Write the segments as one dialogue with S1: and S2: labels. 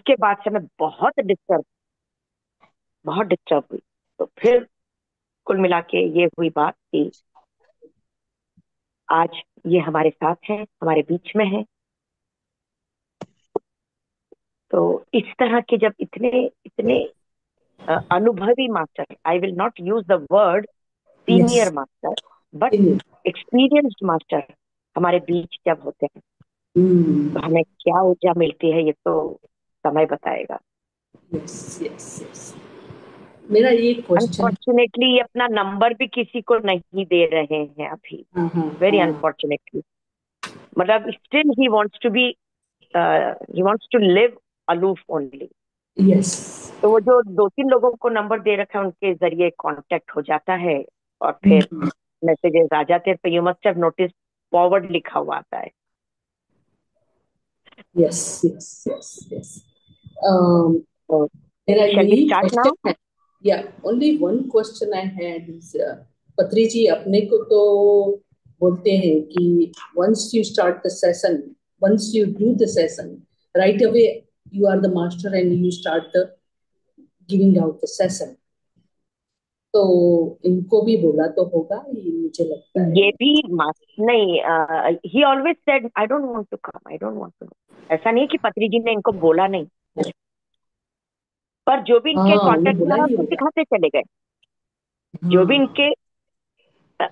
S1: उसके बाद से मैं बहुत डिस्टर्ब हुई। तो फिर कुल मिला के ये हुई बात कि आज ये हमारे साथ है, हमारे बीच में है। तो इस तरह के जब इतने इतने अनुभवी master, I will not use the word
S2: yes.
S1: Senior master, but experienced master हमारे बीच जब होते हैं तो हमें क्या ऊर्जा मिलती है ये तो समय बताएगा।
S2: Yes yes yes. मेरा ये क्वेश्चन है।
S1: अनफॉर्चुनेटली अपना नंबर भी किसी को नहीं दे रहे हैं अभी।
S2: हाँ हाँ
S1: वेरी
S2: हाँ।
S1: अनफॉर्चुनेटली। मतलब still he wants to live aloof only.
S2: Yes.
S1: तो वो जो दो तीन लोगों को नंबर दे रखा है उनके जरिए कांटेक्ट हो जाता है और फिर मैसेजेस आ जाते हैं। तो you must have notice forward लिखा हुआ आता है।
S2: Yes yes yes yes.
S1: तो
S2: मेरा
S1: शैल वी
S2: यही
S1: स्टार्ट नाउ?
S2: क्वेश्चन है। या only one question I had is, पत्री जी अपने को तो बोलते हैं कि once you start the session, once you do the session, right away you are the master and you start the giving out the session. तो इनको भी बोला तो होगा, ये मुझे लगता है।
S1: ये भी नहीं, he always said I don't want to come, I don't want to. ऐसा नहीं है कि पत्री जी ने इनको बोला नहीं, पर जो भी इनके
S2: हाँ, उन्हें
S1: कांटेक्ट में
S2: बोला
S1: आया
S2: ही
S1: उसको
S2: होगा।
S1: सिखाते चले गए। जो भी
S2: हाँ।
S1: इनके अ,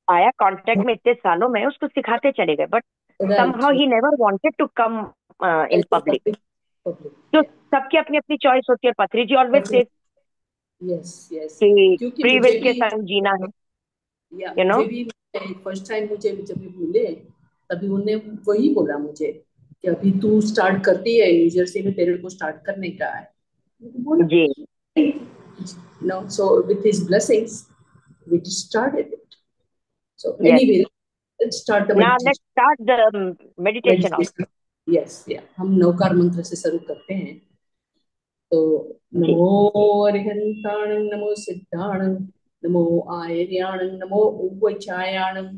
S1: आया कांटेक्ट में इतने सालों में उसको सिखाते चले गए, but
S2: right.
S1: somehow he never wanted to come in public।
S2: Public. Public.
S1: तो सबकी अपनी अपनी चॉइस होती है। पत्री जी ऑलवेज से
S2: यस यस।
S1: कि
S2: क्योंकि
S1: फ्री
S2: मुझे
S1: विल के
S2: भी,
S1: संग जीना है,
S2: या
S1: यू नो।
S2: मुझे भी फर्स्ट टाइम मुझे जब भी मिले तभी उन्होंने वही बोला मुझे कि अभी तू स्टार्ट करती है, न्यू जर्सी में तेरे को स्टार्ट करने का है। मैंने बोला
S1: जी।
S2: No, so with his blessings we started it. So
S1: yes.
S2: Anyway, let's start the
S1: now let's
S2: meditation.
S1: Start the meditation off.
S2: Meditation. Yes, या हम नवकार मंत्र से शुरू करते हैं। तो
S1: जी।
S2: नमो अरिहंताणं, नमो सिद्धाणं, नमो आयर्याणं, नमो उवचायाणं,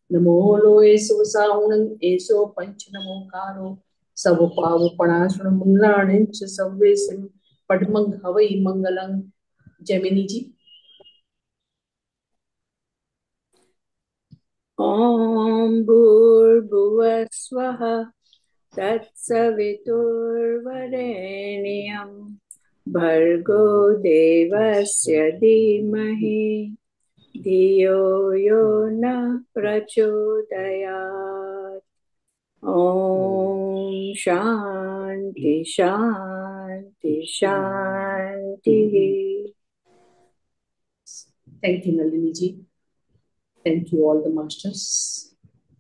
S2: नमो लोये सुवसाहुणं, एषो पंच नमोकारो सब पावपणासुण मंगलाणं च सव्वेसिं पद्मं हवै मंगलं। जैमिनी जी।
S3: ॐ भूर्भुवः स्वः तत्सवितुर्वरेण्यं भर्गो देवस्य धीमहि धियो यो न प्रचोदयात्। ॐ शान्ति शान्ति शान्तिः।
S2: Thank you Nalini ji. Thank you all the masters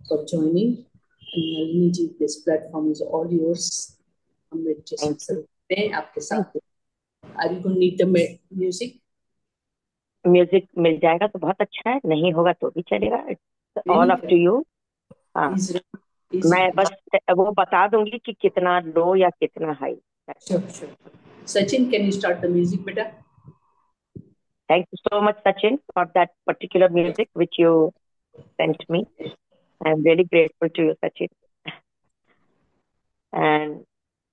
S2: for joining. Nalini ji, this platform is all yours. हम मेडिटेशन
S1: थैंक यू।
S2: शुरू करते हैं आपके
S1: थैंक
S2: साथ। Are you going need the music?
S1: You. Music मिल जाएगा तो बहुत अच्छा है, नहीं होगा तो भी चलेगा। It's all up
S2: Really?
S1: To you. हाँ।
S2: Is is
S1: मैं बस वो बता दूंगी कि कितना लो या कितना high.
S2: sure, sure. Sachin, can you start the music, beta?
S1: Thank you so much, Sachin, for that particular music which you sent me. I'm really grateful to you, Sachin. And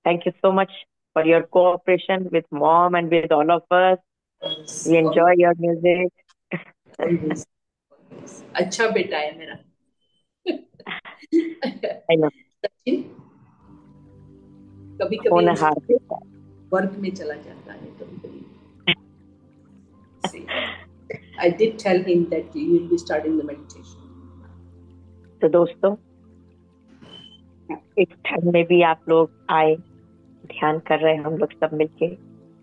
S1: thank you so much for your cooperation with mom and with all of us.
S2: Yes,
S1: We enjoy your music.
S2: always. अच्छा बेटा है मेरा।
S1: I know.
S2: Sachin कभी कभी
S1: होनहार बेटा।
S2: Work में चला जाता है, कभी कभी। See, I did tell him that you will be starting the meditation.
S1: तो दोस्तों, इस ठंड में भी आप लोग आए, ध्यान कर रहे हैं हम लोग सब मिलके।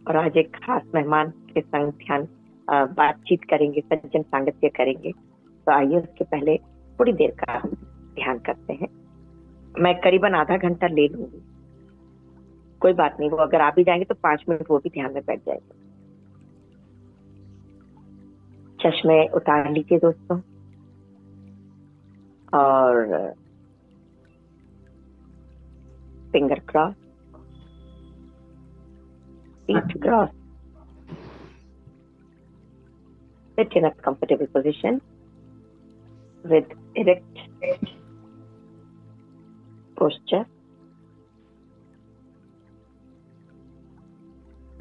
S1: और आज एक खास मेहमान के संग ध्यान बातचीत करेंगे, सज्जन सांगत्य करेंगे। तो आइए उसके पहले थोड़ी देर का हम ध्यान करते हैं। मैं करीबन आधा घंटा ले लूंगी, कोई बात नहीं। वो अगर आ भी जाएंगे तो 5 मिनट वो भी ध्यान में बैठ जाएंगे। चश्मे उतार लीजिए दोस्तों, और finger cross, feet cross, sit in a comfortable position with erect posture.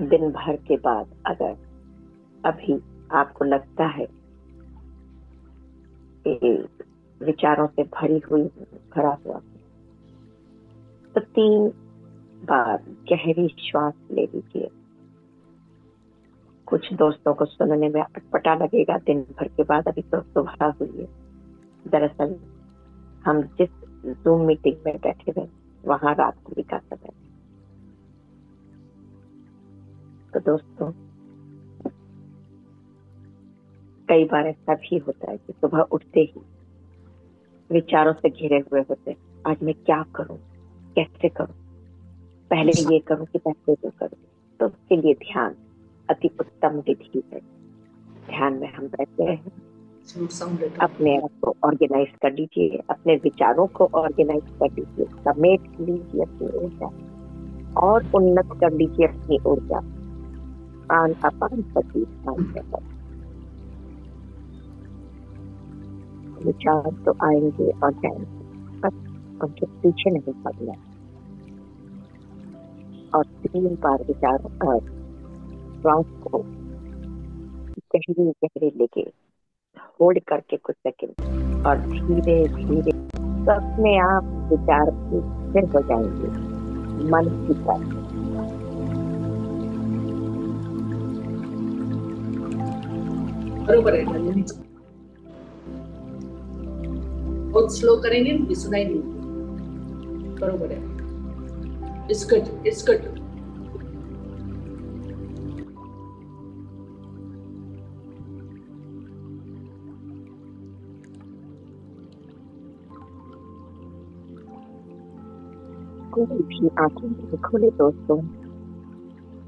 S1: दिन भर के बाद अगर अभी आपको लगता है कि विचारों से भरा हुआ, तो 3 बार गहरी श्वास ले लीजिए। कुछ दोस्तों को सुनने में अटपटा लगेगा, दिन भर के बाद अभी तो सुबह हुई है। दरअसल हम जिस जूम मीटिंग में बैठे हुए वहां रात्रि का समय। तो दोस्तों, कई बार ऐसा भी होता है कि सुबह उठते ही विचारों से घिरे हुए होते हैं। आज मैं क्या करूं, कैसे करूं, पहले ये करूं कि पहले वो करूं। तो उसके लिए ध्यान अति उत्तम विधि है। ध्यान में हम बैठते हैं, अपने आप को ऑर्गेनाइज कर लीजिए, अपने विचारों को ऑर्गेनाइज कर लीजिए, समेट लीजिए अपनी ऊर्जा और उन्नत कर लीजिए अपनी ऊर्जा। प्राण अपान पति विचार तो आएंगे और जाएंगे, बस उनके पीछे नहीं पड़ना। और 3 बार विचार और श्वास को गहरी गहरी लेके होल्ड करके कुछ सेकंड और धीरे धीरे अपने आप विचार स्थिर हो जाएंगे मन की तरह।
S2: बरोबर है नलिनी जी, बहुत स्लो करेंगे मुझे सुनाई नहीं। बरोबर है, इट्स गुड।
S1: कोई भी आंखें नहीं खोले दोस्तों,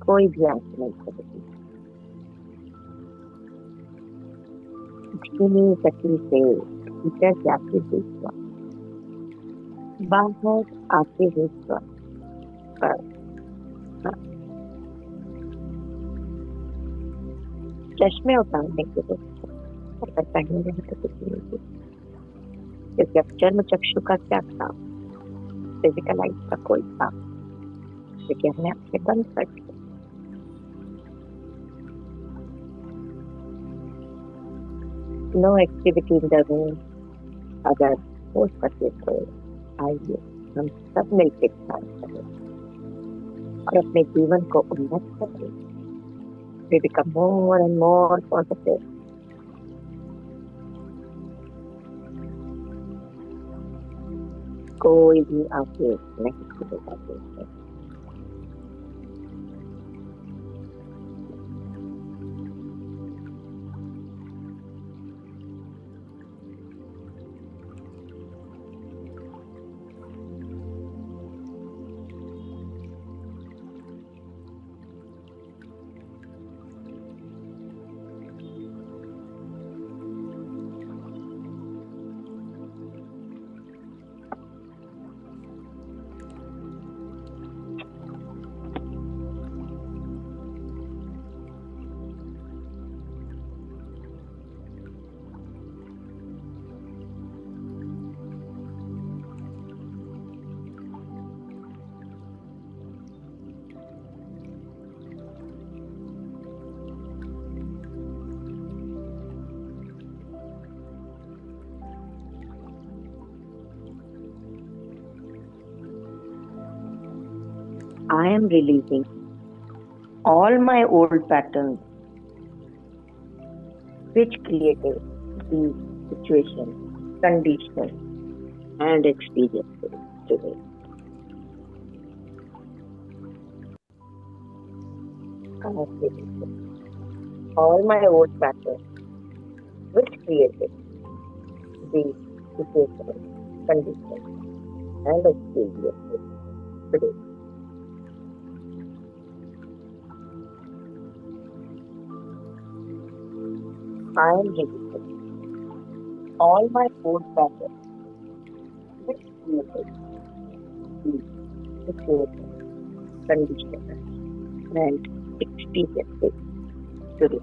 S1: कोई भी आंखें नहीं खोलेगी। धीमी गति से भीतर जाते हुए श्वास, बाहर आते हुए श्वास। चश्मे उतारने के दोस्तों अगर पहने रहे तो कुछ नहीं, क्योंकि अब जन्म चक्षु का क्या काम, फिजिकल लाइफ का कोई काम, क्योंकि हमने अपने बंद कर दिया। No activity in the room. अगर हो सके तो आइए हम सब मिलकर ध्यान करें और अपने जीवन को उन्नत करें। We become more and more positive. कोई भी आंखें नहीं खुलेगा दोस्तों। I am releasing all my old patterns which created these situations, conditions, and experiences today. I am releasing all my old patterns which created these situations, conditions, and experiences today. I am releasing all my old patterns which created these situations, conditions, and experiences today.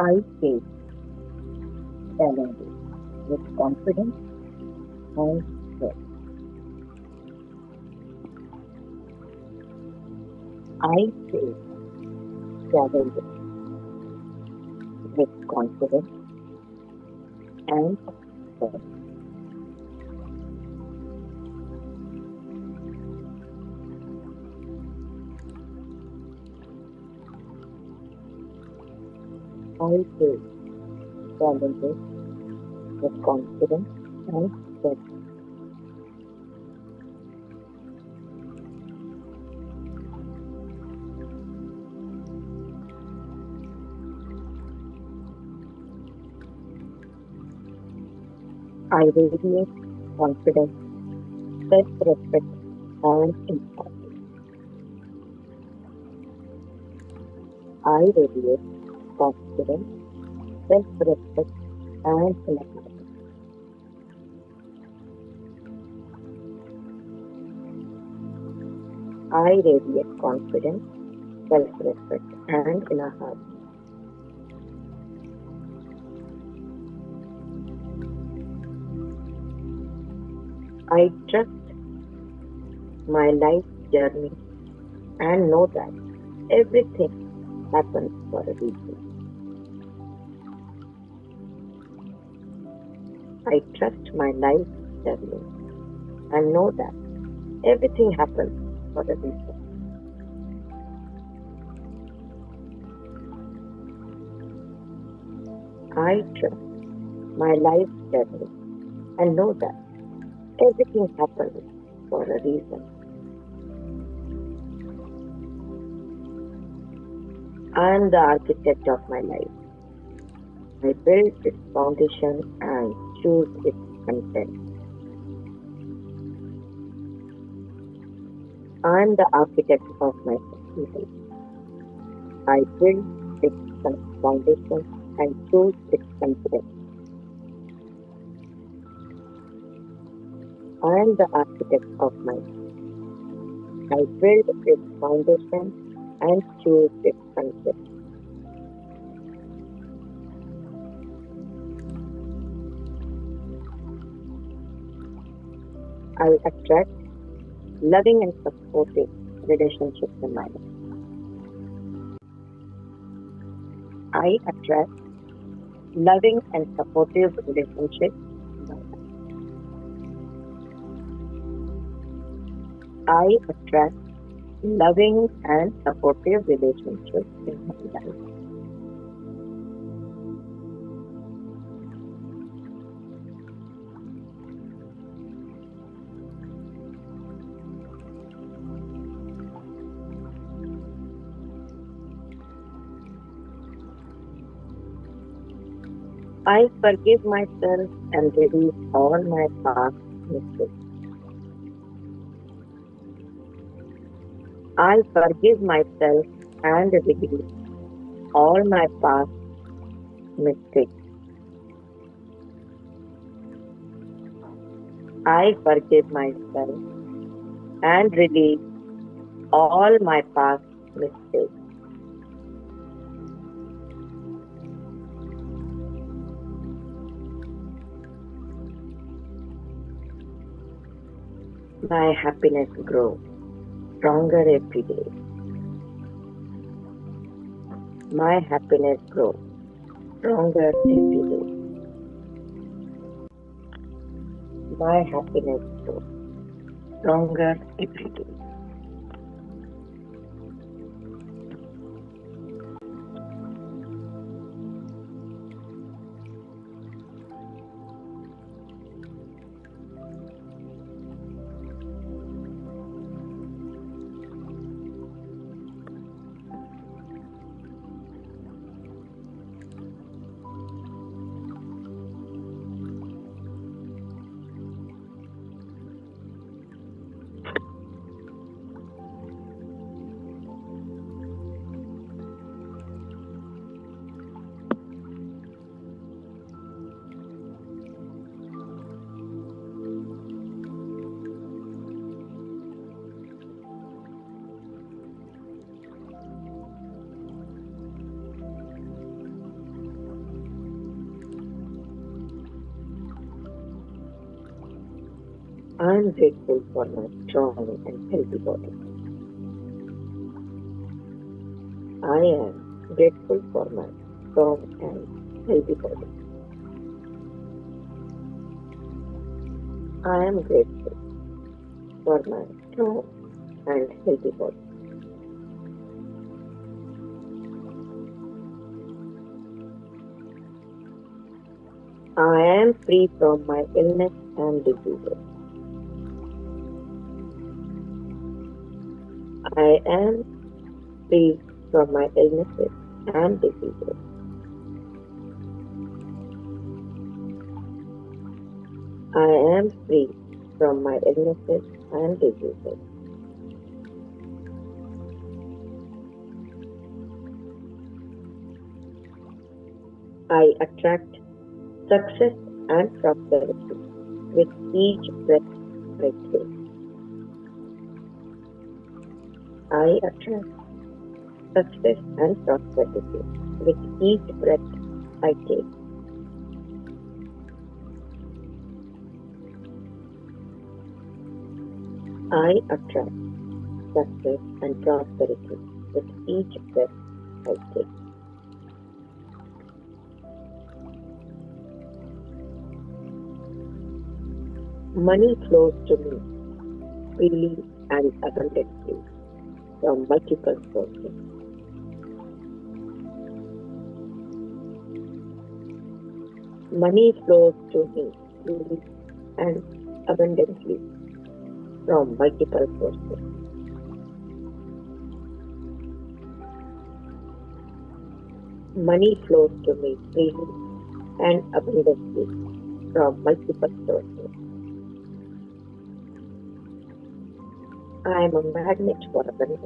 S1: I face challenges with confidence and strength. I face challenges with confidence and strength. I face challenges with confidence and strength. I radiate confidence, self-respect, and empathy. I radiate confidence, self-respect, and empathy. I radiate confidence, self-respect, and inner harmony. I trust my life journey and know that everything happens for a reason. I trust my life journey and know that everything happens for a reason. I trust my life journey and know that everything happens for a reason. I am the architect of my life. I build its foundation and choose its content. I am the architect of my life. I build its foundation and choose its content. I am the architect of my life. I build its foundation and choose its content. I attract loving and supportive relationships in my life. I attract loving and supportive relationships in my life. I attract loving and supportive relationships in my life. I forgive myself and release all my past mistakes. I forgive myself and release all my past mistakes. I forgive myself and release all my past mistakes. My happiness grows stronger every day. My happiness grows stronger every day. My happiness grows stronger every day. I am grateful for my strong and healthy body. I am grateful for my strong and healthy body. I am grateful for my strong and healthy body. I am free from my illness and diseases. I am free from my illnesses and diseases. I am free from my illnesses and diseases. I attract success and prosperity with each breath I take. I attract success and prosperity with each breath I take. I attract success and prosperity with each breath I take. Money flows to me freely and abundantly from multiple sources. Money flows to me freely and abundantly from multiple sources. Money flows to me freely and abundantly from multiple sources. I am a magnet for abundance.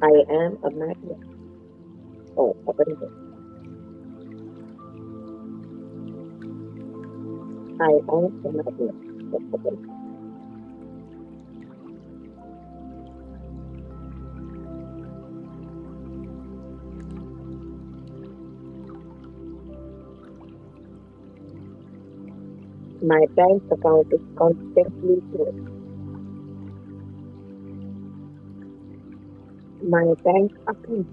S1: I am a magnet for abundance. I am a magnet for abundance. My bank account is constantly growing. My bank account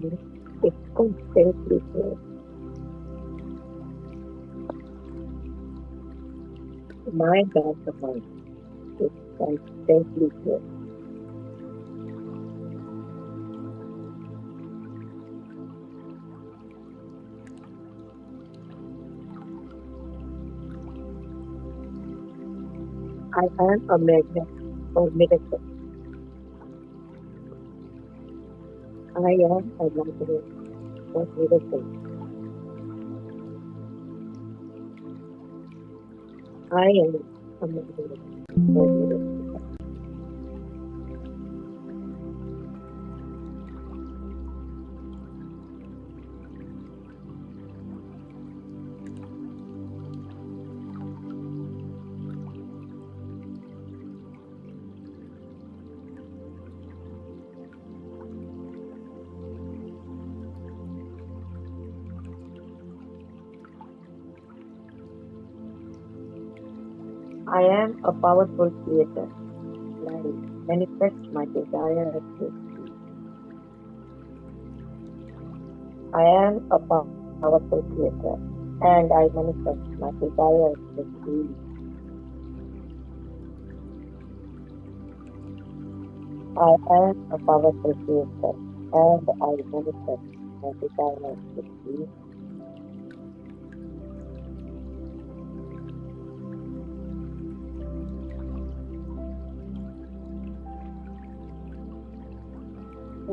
S1: is constantly growing. My bank account is constantly growing. I am a magnet for miracles. I am a magnet for miracles. I am a magnet for miracles. I am a powerful creator. I manifest my desires with ease. I am a powerful creator and I manifest my desires with ease. I am a powerful creator and I manifest my desires with ease.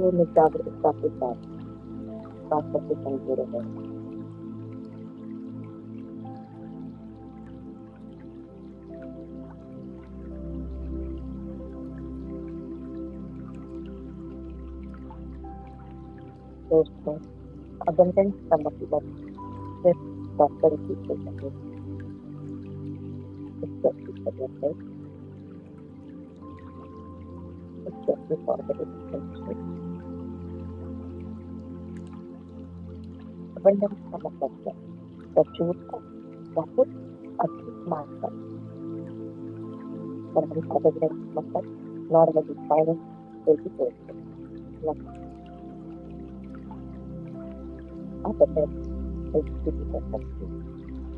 S1: ये जागरूकता के साथ बात करते समझे रहे दोस्तों। Abundance का मतलब सिर्फ प्रॉस्पेरिटी से नहीं, इसकी वजह से इसकी पॉजिटिव अबंडेंस का मतलब है प्रचुरता, बहुत acute master. When we recognize muscle, normally silence hesitation. Nothing. Appetite is difficult something.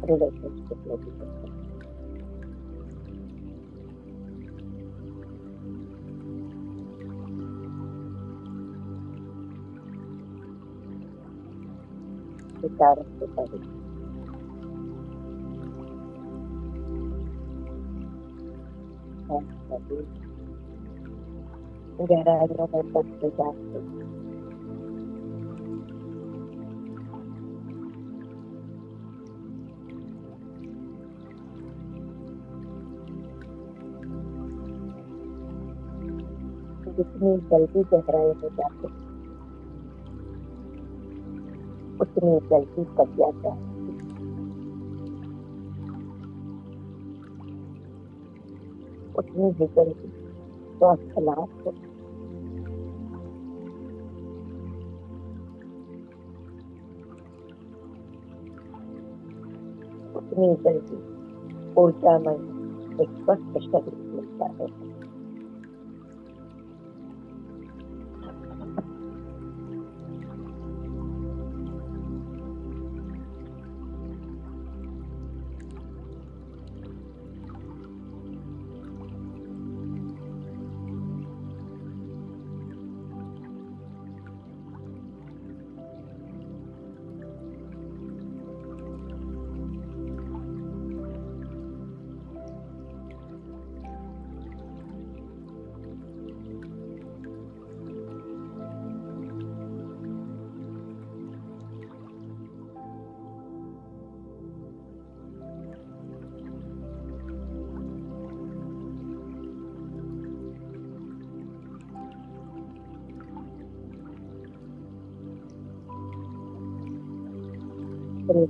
S1: Relationship meditation. विचार से परे गहराइयों में बसते जाते जितनी जल्दी गहराई में जाते उतनी जल्दी कब जाता है, उतनी ही जल्दी स्वास्थ्य लाभ हो। उतनी जल्दी ऊर्जामय एक स्वस्थ शरीर मिलता है।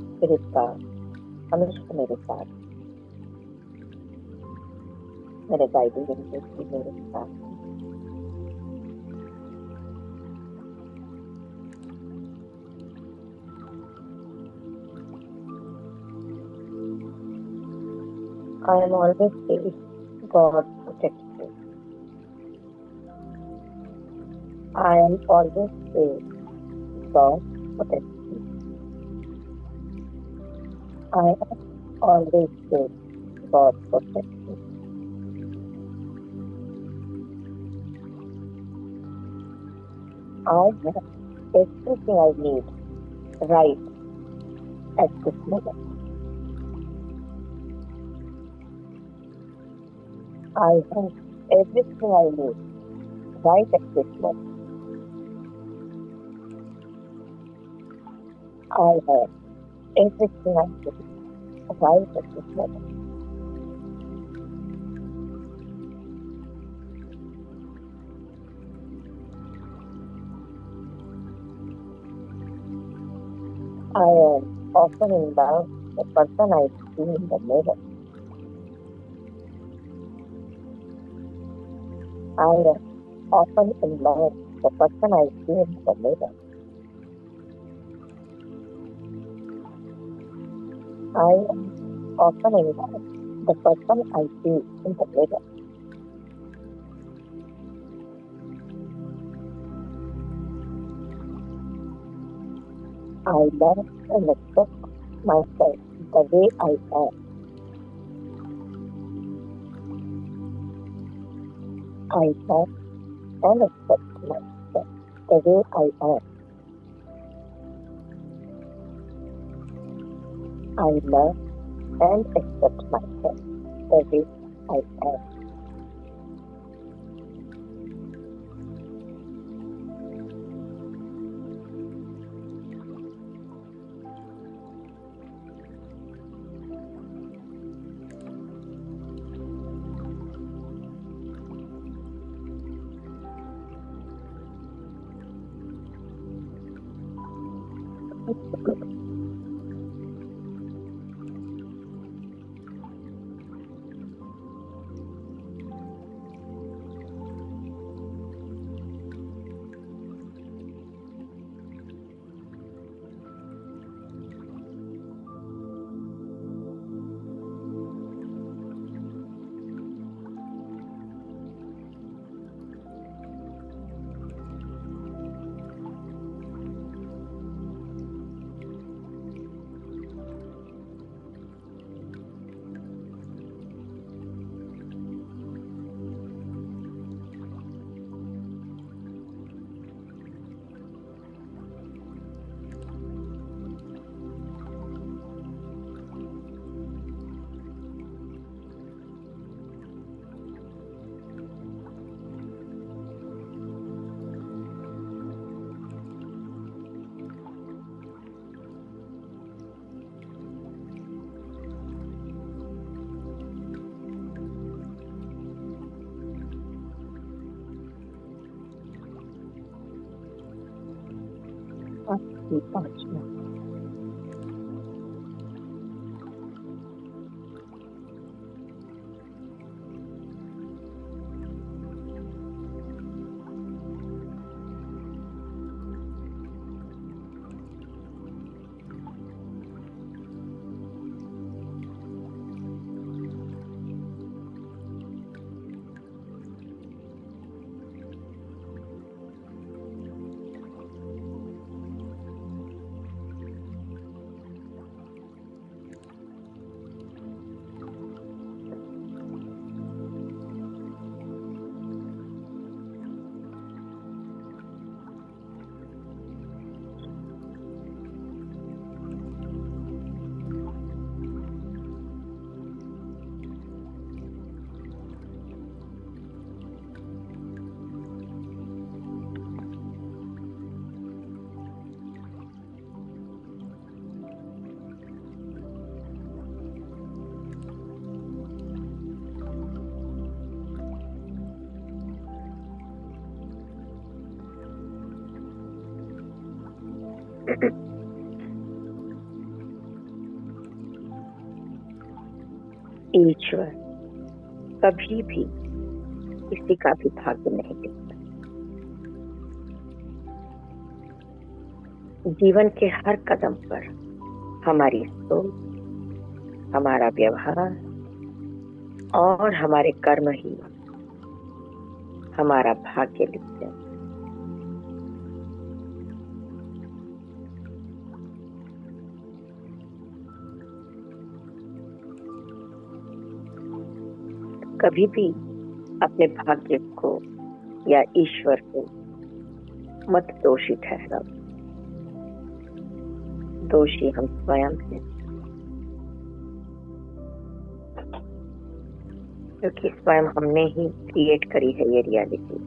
S1: स्पिरिट का हमेशा मेरे साथ, मेरे गाइडिंग एंजल्स भी मेरे साथ। I am always safe. God protects me. I am always safe. God protects me. I am always safe. God protects me. I have everything I need right at this moment. I have everything I need right at this moment. I have everything I need right at this moment. I am often in love with the person I see in the mirror. I am often in love with the person I see in the mirror. I am often in love with the person I see in the mirror. I love and accept myself the way I am. I love and accept myself the way I am. I love and accept myself the way I am. ही पहुंचना। ईश्वर कभी भी किसी का भी भाग्य नहीं देखता। जीवन के हर कदम पर हमारी सोच, हमारा व्यवहार और हमारे कर्म ही हमारा भाग्य लिखते हैं। कभी भी अपने भाग्य को या ईश्वर को मत दोषी ठहराओ। दोषी हम स्वयं हैं, क्योंकि स्वयं हमने ही क्रिएट करी है ये reality.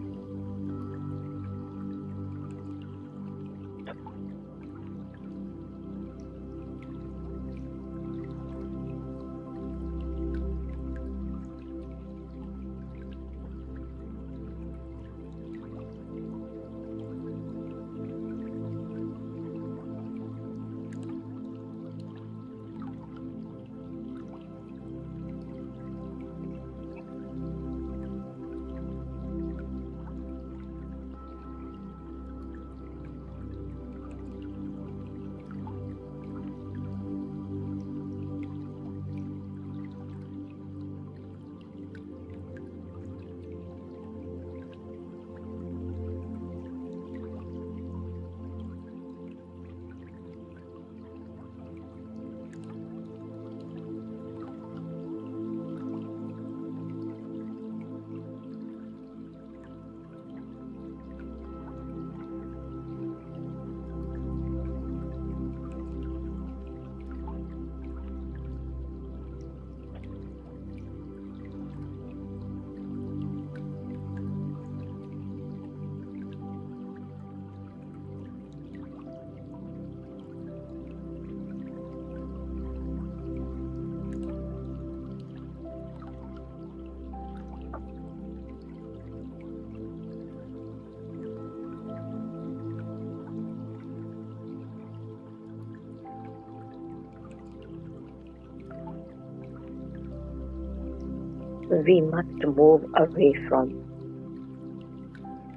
S1: We must move away from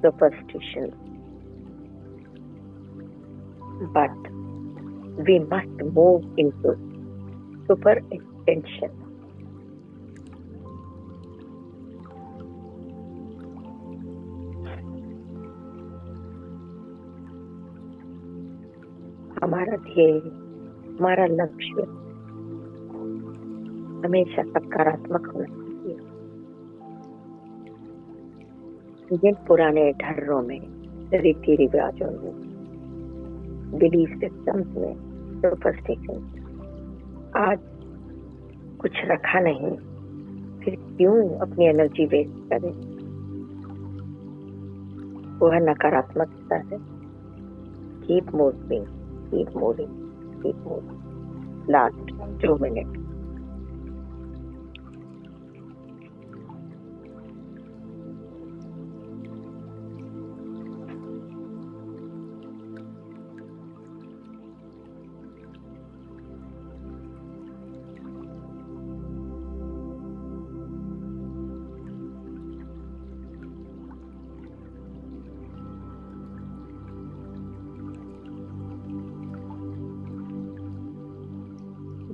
S1: superstition, but we must move into super extension. हमारा ध्येय, हमारा लक्ष्य हमेशा सकारात्मक होना चाहिए। जिन पुराने ढर्रों में, रीति रिवाजों में, बिलीफ सिस्टम्स में, सुपरस्टिशन आज कुछ रखा नहीं, फिर क्यों अपनी एनर्जी वेस्ट करें? वह नकारात्मकता है। Keep moving, keep moving, keep moving. Last 2 minute.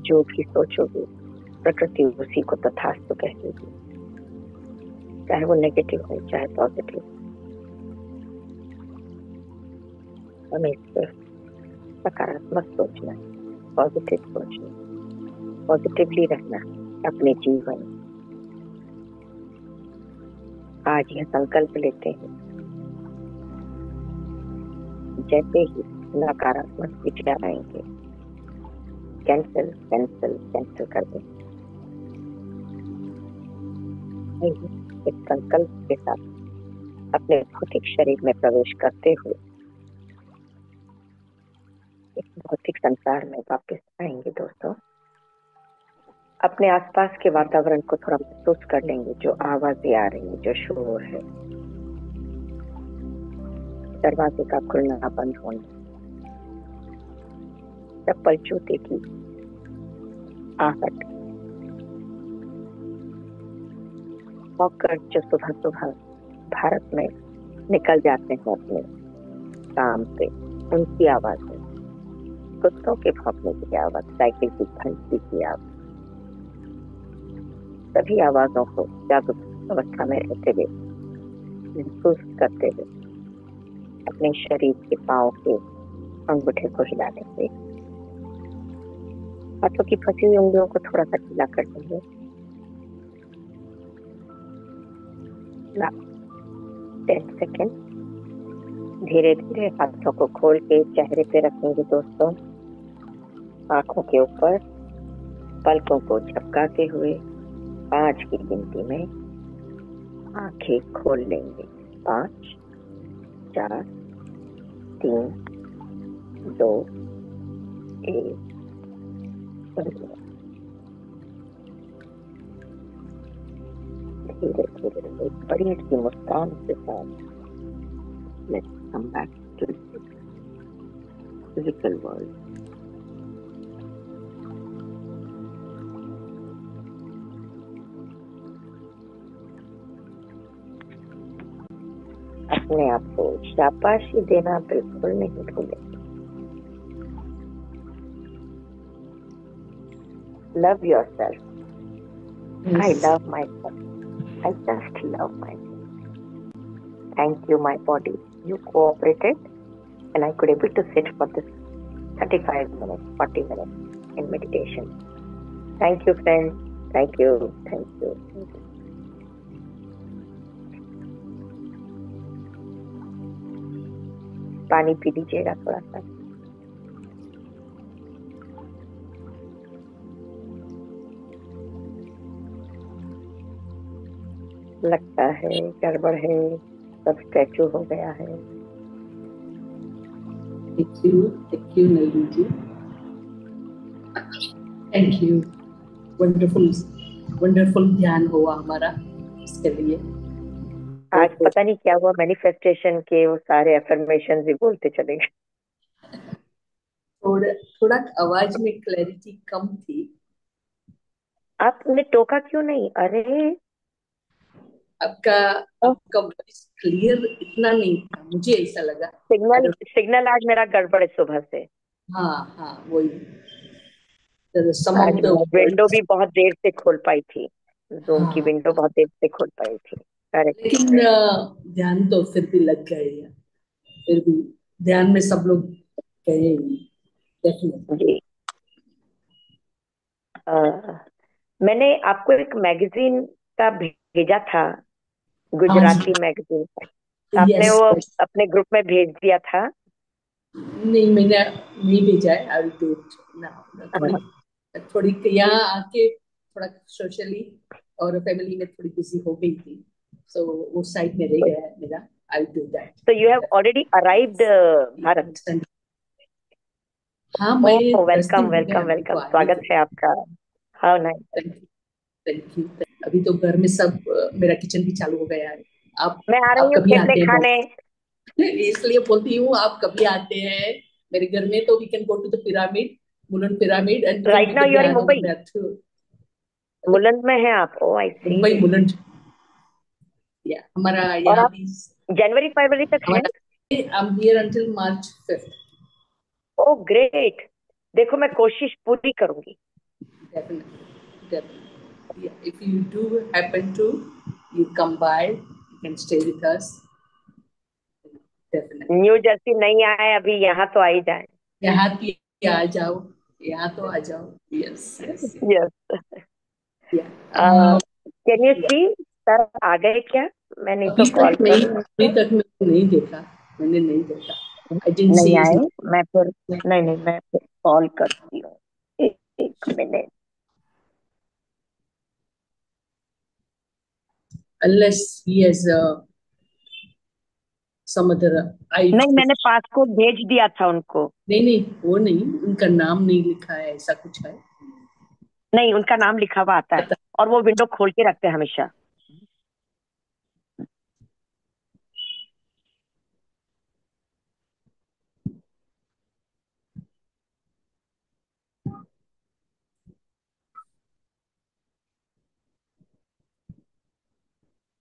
S1: जो भी सोचोगे प्रकृति उसी को तथास्तु कह देगी, चाहे वो नेगेटिव हो चाहे पॉजिटिव। हमें सिर्फ सकारात्मक सोचना, पॉजिटिव सोचना, पॉजिटिवली रहना अपने जीवन। आज यह संकल्प लेते हैं, जैसे ही नकारात्मक विचार आएंगे कैंसिल कैंसिल कैंसिल कर दें। इस संकल्प के साथ अपने भौतिक शरीर में प्रवेश करते हुए इस भौतिक संसार में वापस आएंगे। दोस्तों, अपने आसपास के वातावरण को थोड़ा महसूस कर लेंगे, जो आवाजें आ रही है, जो शोर है, दरवाजे का खुलना बंद होना, चप्पल जूते की आहट, वॉकर जो सुबह सुबह भारत में निकल जाते हैं अपने काम पे, उनकी आवाजें, कुत्तों के भौंकने की आवाज, साइकिल की घंटी की आवाज, सभी आवाजों को जागरूक अवस्था में रहते हुए महसूस करते हुए अपने शरीर के पांव के अंगूठे को हिला देंगे, हाथों की फंसी हुई उंगलियों को थोड़ा सा ढीला कर देंगे। 10 सेकेंड धीरे धीरे हाथों को खोल के चेहरे पे रखेंगे। दोस्तों, आंखों के ऊपर पलकों को झपकाते हुए 5 की गिनती में आंखें खोल लेंगे। 5, 4, 3, 2, 1। धीरे धीरे एक बड़ी सी मुस्कान के साथ let's come back to physical world. अपने आप को शाबाशी देना बिल्कुल नहीं भूलें। Love yourself. Yes. I love myself. I just love myself. Thank you, my body. You cooperated and I could able to sit for this 35 minutes, 40 minutes in meditation. Thank you, friends. Thank you. Thank you. Thank you. पानी P लीजिएगा थोड़ा सा। लगता है गड़बड़ है, सब statue हो गया है।
S2: Thank you Nalini ji, thank you. Wonderful ध्यान हुआ हमारा, इसके लिए
S1: आज पता नहीं क्या हुआ, मैनिफेस्टेशन के वो सारे अफर्मेशन भी बोलते चले गए।
S2: थोड़ा आवाज में क्लैरिटी कम थी।
S1: आपने टोका क्यों नहीं? अरे
S2: आपका वॉइस क्लियर इतना नहीं था, मुझे ऐसा लगा।
S1: सिग्नल आज मेरा गड़बड़ है सुबह से।
S2: हाँ वही।
S1: आज विंडो भी बहुत देर से खोल पाई थी, जूम की विंडो बहुत देर से खोल पाई थी।
S2: लेकिन ध्यान तो फिर भी लग गए, फिर भी ध्यान में सब लोग गए जी।
S1: मैंने आपको एक मैगजीन का भेजा था, गुजराती मैगजीन। आपने वो अपने ग्रुप में भेज दिया था?
S2: नहीं, मैंने नहीं भेजा है। I will do it now. थोड़ी यहाँ आके थोड़ा सोशली और फैमिली में थोड़ी बिजी हो गई थी, सो वो साइड में रह गया है मेरा। I will do that.
S1: So you have already arrived Bharat?
S2: हाँ, मैं
S1: वेलकम वेलकम वेलकम, स्वागत है आपका। How nice,
S2: thank you. अभी तो घर में सब मेरा किचन भी चालू हो गया है।
S1: मैं आ रही हूँ
S2: कभी
S1: खाने,
S2: इसलिए बोलती हूँ आप कभी आते हैं मेरे घर में तो we can go to the pyramid, Mulund pyramid. And
S1: right now you are in Mumbai? Mulund में है आप? ओह आई सी।
S2: मुंबई मुलुंड, या हमारा यहाँ भी
S1: जनवरी फरवरी तक है।
S2: I'm here until March 5th.
S1: Oh great, देखो मैं कोशिश पूरी करूंगी।
S2: Definitely, definitely. Yeah, if you do happen to, you come by, you can stay with us. Definitely.
S1: New Jersey नहीं आए अभी, यहाँ तो आ ही जाए.
S2: यहाँ की आ जाओ, यहाँ तो आ जाओ. Yes, yes, yes.
S1: Yes.
S2: Yeah.
S1: Can you
S2: Yeah.
S1: See sir आ गए क्या? मैं नहीं तो
S2: अभी
S1: कॉल
S2: तक नहीं,
S1: करूँ.
S2: अभी तक मैंने नहीं देखा, मैंने नहीं देखा. I didn't
S1: नहीं
S2: see his
S1: आए.
S2: name.
S1: मैं फिर नहीं नहीं मैं फिर कॉल करती हूँ. एक minute.
S2: Unless he has some other.
S1: नहीं, मैंने पासपोर्ट भेज दिया था उनको.
S2: नहीं नहीं, वो नहीं, उनका नाम नहीं लिखा है, ऐसा कुछ है.
S1: नहीं, उनका नाम लिखा हुआ आता है और वो विंडो खोल के रखते हैं हमेशा.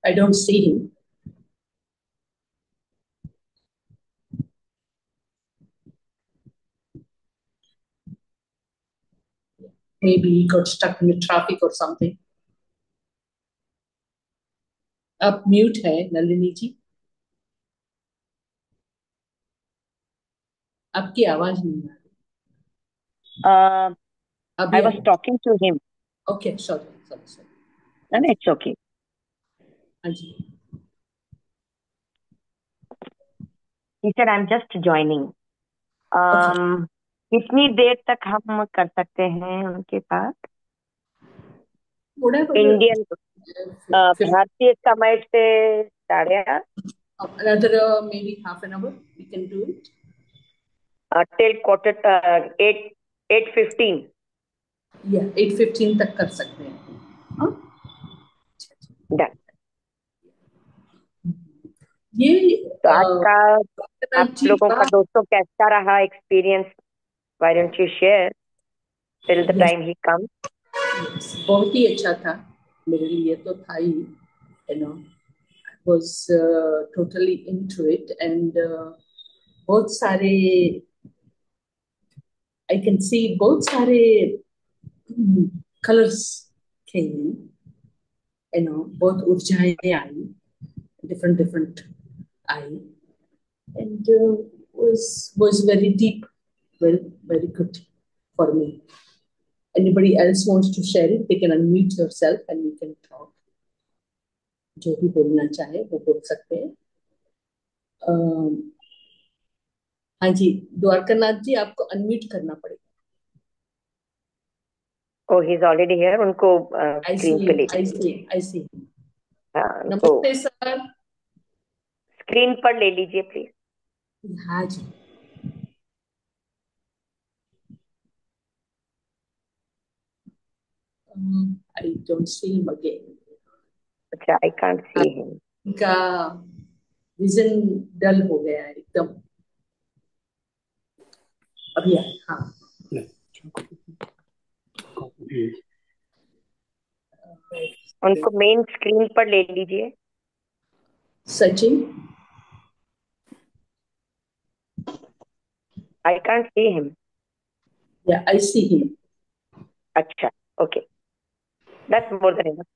S2: I don't see him. Maybe he got stuck in the traffic or something. आप म्यूट है नलिनी जी, आपकी आवाज नहीं आ रही.
S1: I was talking to him.
S2: Okay, sorry sorry sorry.
S1: It's okay.
S2: हाँ जी.
S1: He said I am just joining. कितनी देर तक हम कर सकते हैं उनके पास?
S2: Whatever.
S1: इंडियन भारतीय समय से 8:30
S2: Another maybe half an hour we can do it.
S1: Till 8:15.
S2: Yeah, 8:15 तक कर सकते हैं. हाँ?
S1: डन.
S2: ये
S1: तो आज का आप लोगों का दोस्तों कैसा रहा experience? Why don't you share till the time he comes?
S2: बहुत ही अच्छा था मेरे लिए तो था ही, you know. I was totally into it and बहुत सारे I can see बहुत सारे colors came in, you know, बहुत ऊर्जाएं आई, different I, and was very deep, very good for me. Anybody else wants to share it, they can unmute yourself and you can talk. जो भी बोलना चाहे वो बोल सकते हैं. हाँ जी, द्वारकानाथ जी आपको अनम्यूट करना पड़ेगा.
S1: Oh, he's already here. उनको स्क्रीन पे ले
S2: I see.
S1: हाँ, तो
S2: नमस्ते सर.
S1: स्क्रीन पर ले लीजिए प्लीज.
S2: हाँ जी. I don't see him again.
S1: अच्छा, I can't see him.
S2: उनका विजन डल हो गया है एकदम. अभी हाँ.
S1: उनको मेन स्क्रीन पर ले लीजिए.
S2: Sachin.
S1: I can't see him.
S2: Yeah, I see him.
S1: अच्छा, okay. That's more than enough.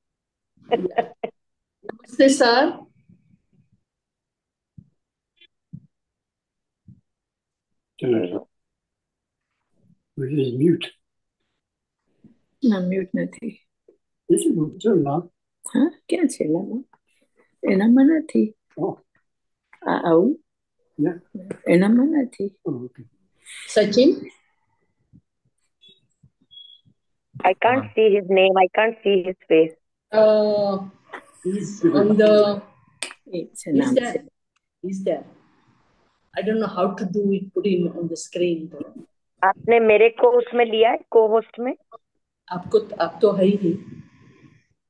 S2: नमस्ते सर.
S3: म्यूट ના મ્યુટ નથી. હા, ક્યાં છે એનામાં? એનામાં નથી. આવું એનામાં નથી.
S2: Sachin.
S1: I can't see his name. I can't see his face.
S2: He's on the.
S3: It's he's
S2: there. He's there. I don't know how to do it. Put him on the screen though.
S1: आपने मेरे को उसमें लिया है co-host में?
S2: आप तो है ही.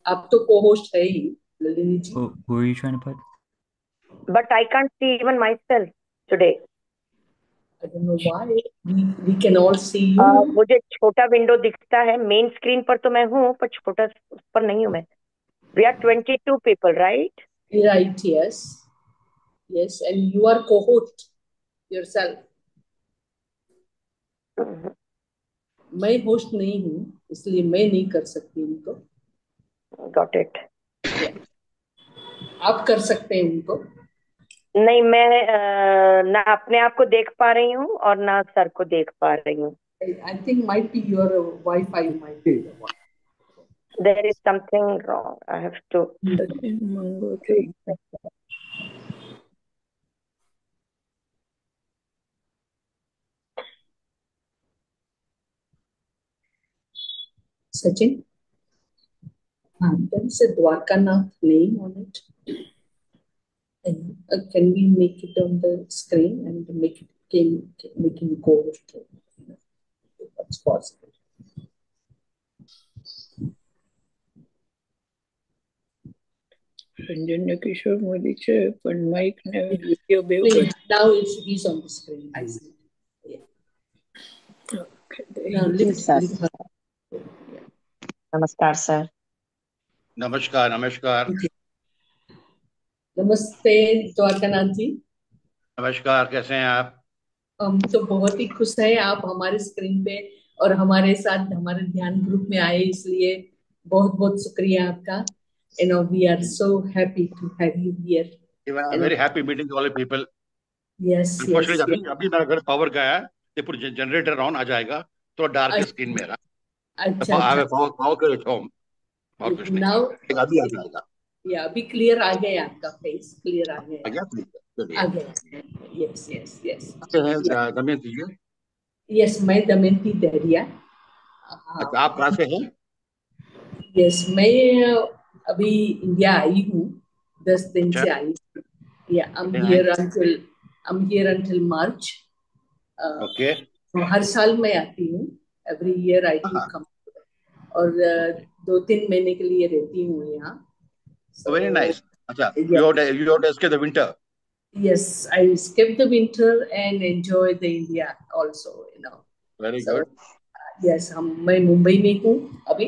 S2: आप तो को-होस्ट है ही ललिनी जी.
S4: Who are you trying to put?
S1: But I can't see even myself today.
S2: I don't know why. We can all see you.
S1: मुझे छोटा विंडो दिखता है. मेन स्क्रीन पर तो मैं हूँ पर छोटा उस पर नहीं हूँ मैं. We are 22 people, right?
S2: Right. Yes, and you are co-host yourself. मैं होस्ट नहीं हूँ, इसलिए मैं नहीं कर सकती उनको।
S1: Got it.
S2: आप कर सकते हैं उनको।
S1: नहीं, मैं ना अपने आप को देख पा रही हूँ और ना सर को देख पा रही हूँ।
S2: I think might be your Wi-Fi might be the one.
S1: There is something wrong. I have to.
S3: Sachin मंगोत्री।
S2: Sachin, there is a Dwarkanath name on it. And, can we make it on the screen and make him go to what's possible?
S3: સંજન્ય કિશોર મોદી છે પણ Mike ને video બેવ બંધ.
S2: Now he's on the screen. I see. Yeah.
S3: Okay.
S2: Now lift her.
S1: नमस्कार sir.
S4: नमस्कार नमस्कार।
S2: नमस्ते द्वारकानाथ जी।
S4: नमस्कार, कैसे हैं आप?
S2: हम तो बहुत ही खुश हैं आप हमारे स्क्रीन पे और हमारे साथ हमारे ध्यान ग्रुप में आए, इसलिए बहुत बहुत शुक्रिया आपका। We are so happy to have you here.
S4: I'm very happy meeting all the people.
S2: Yes,
S4: Unfortunately,
S2: yes.
S4: अभी मेरा घर पावर गया है, ये पूरा जनरेटर ऑन आ जाएगा तो डार्क स्क्रीन मेरा।
S2: अच्छा
S4: I have power at home. और कुछ नहीं।
S2: Now
S4: अभी आ जाएगा।
S2: या अभी क्लियर आ गया आपका फेस, क्लियर आ गया।
S4: आ
S2: गया। Yes yes yes.
S4: Damayanti ji?
S2: Yes, मैं दमयंती दहरिया।
S4: अच्छा, आप कहाँ से हैं?
S2: यस, मैं अभी इंडिया आई हूँ, 10 दिन से आई। I'm here until March.
S4: Okay.
S2: तो हर साल मैं आती हूँ, every year I do come. और 2-3 महीने के लिए रहती हूँ यहाँ।
S4: Very nice. अच्छा, you have to escape the winter.
S2: Yes, I skip the winter and enjoy the India also,
S4: Very good.
S2: Yes, मैं मुंबई में हूँ अभी,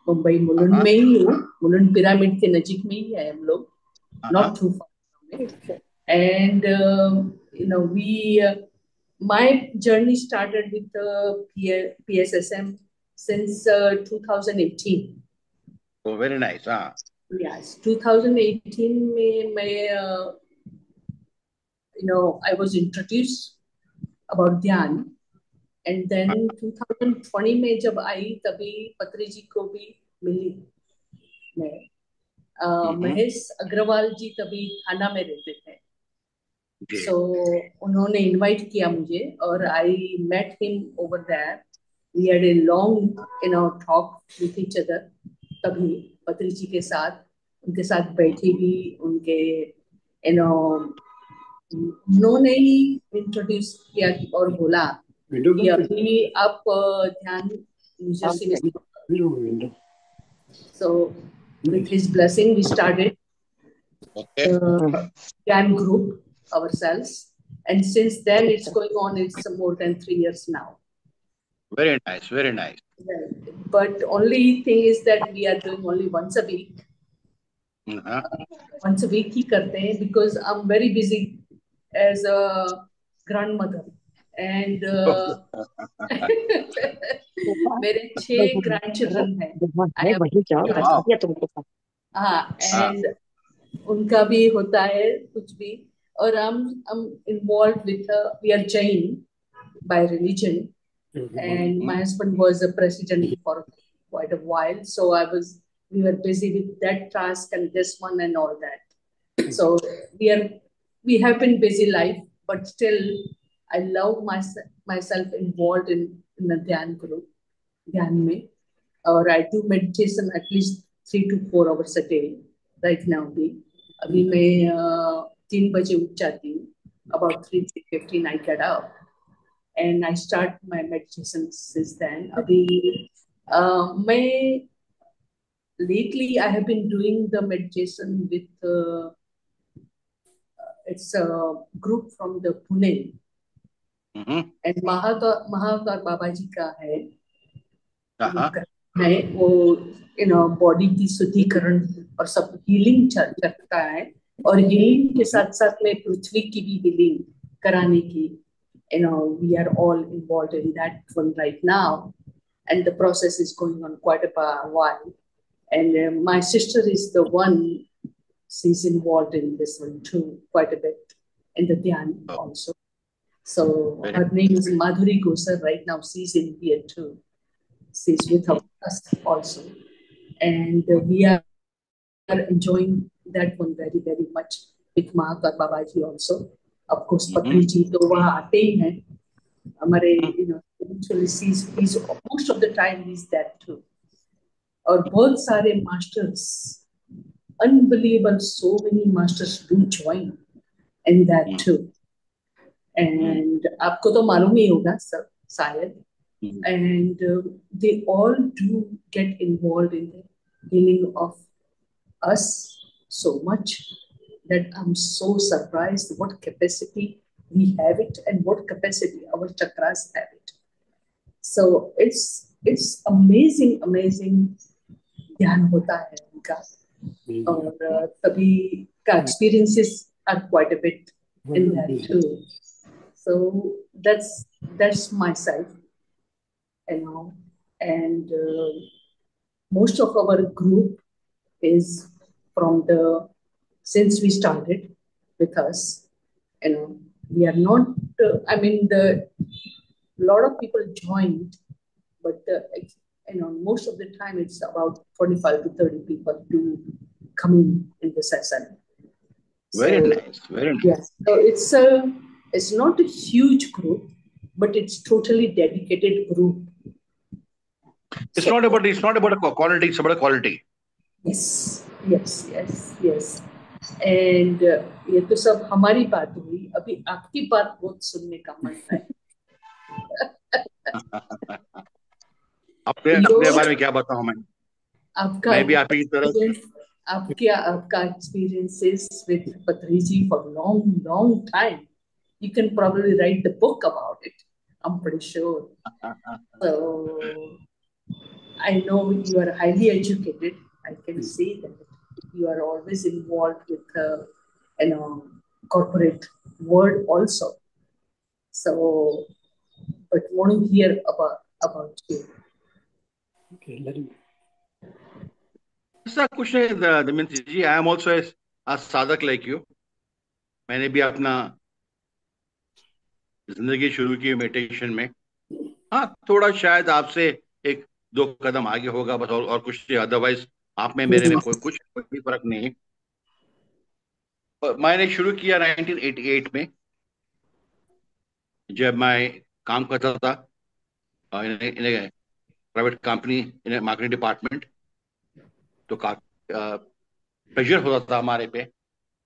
S2: मुंबई मुलुंड में ही हूँ, मुलुंड पिरामिड के नजीक में ही है हम लोग, not too far from it. And my journey started with PSSM since 2018.
S4: Oh, very nice.
S2: Yes, 2018 में मैं I was introduced about ध्यान, and then 2020 में जब आई तभी पत्री जी को भी मिली मैं। महेश अग्रवाल जी तभी थाना में रहते थे, so उन्होंने इनवाइट किया मुझे और I met him over there. We had a long talk with each other. तभी पत्री जी के साथ, उनके साथ बैठी भी, उनके उन्होंने ही इंट्रोड्यूस किया और बोला कि अभी आप ध्यान न्यूजर्सी में। So with his blessing we started Dhyan group ourselves, and since then it's going on, it's more than 3 years now.
S4: Very nice, very nice.
S2: But only thing is that we are doing only once a week. Once a week ही करते हैं because I'm very busy as a grandmother and मेरे 6 grandchildren हैं। And उनका भी होता है कुछ भी, और I'm involved with we are Jain by religion, and my husband was a president for quite a while, so we were busy with that task and this one and all that. So we have been busy life, but still I love myself involved in the Dhyan group, Dhyan mein, or I do meditation at least 3 to 4 hours a day. Right now अभी मैं 3 बजे उठ जाती हूँ, about 3:15 I get up and I start my meditation since then. अभी मैं lately I have been doing the meditation with it's a group from the Pune, and Mahakar बाबा जी का है, वो बॉडी की शुद्धिकरण और सब हीलिंग चलता है, और हीलिंग के साथ साथ में पृथ्वी की भी हीलिंग कराने की, we are all involved in that one right now. and the process is going on quite a while. And my sister is the one, she's involved in this one too, quite a bit, in the Dhyan also. So her name is Madhuri Gosar. Right now, she's in here too. She's with us also. And we are enjoying that one very, very much with Mark और बाबा जी also. Of course, पत्नी जी तो वहाँ आते ही हैं. हमारे, eventually he's most of the time he's there too. और बहुत सारे masters, unbelievable, so many masters do join in that too. And आपको तो मालूम ही होगा सब शायद. And they all do get involved in the healing of us so much that I'm so surprised what capacity we have it and what capacity our chakras have it. So it's amazing ध्यान होता है उनका. और तभी का experiences are quite a bit in that too. So that's myself, and most of our group is from since we started with us, we are not, a lot of people joined, but most of the time it's about 45 to 30 people to come in the session.
S4: Very nice.
S2: Yes. So it's not a huge group, but it's totally dedicated group.
S4: It's not about a quality, it's about a quality.
S2: Yes. And ये तो सब हमारी बात हुई. अभी आपकी बात बहुत सुनने का मन है.
S4: अपने बारे में क्या बताऊं मैं? मैं भी आप ही की तरह.
S2: आपका experiences with Patriji for long time. You can probably write the book about it. I'm pretty sure. So I know you are highly educated. I can say that you are always involved with corporate world also. So, but want to hear about you.
S3: Okay, let me.
S4: ऐसा कुछ नहीं दमयंती जी. I am also a साधक like you. मैंने भी अपना जिंदगी शुरू की मेडिटेशन में. हाँ, थोड़ा शायद आपसे 1-2 कदम आगे होगा बस, और कुछ नहीं. अदरवाइज आप में मेरे में कोई फर्क नहीं. मैंने शुरू किया 1988 में, जब मैं काम करता था in private company in marketing department. तो प्रेशर होता था हमारे पे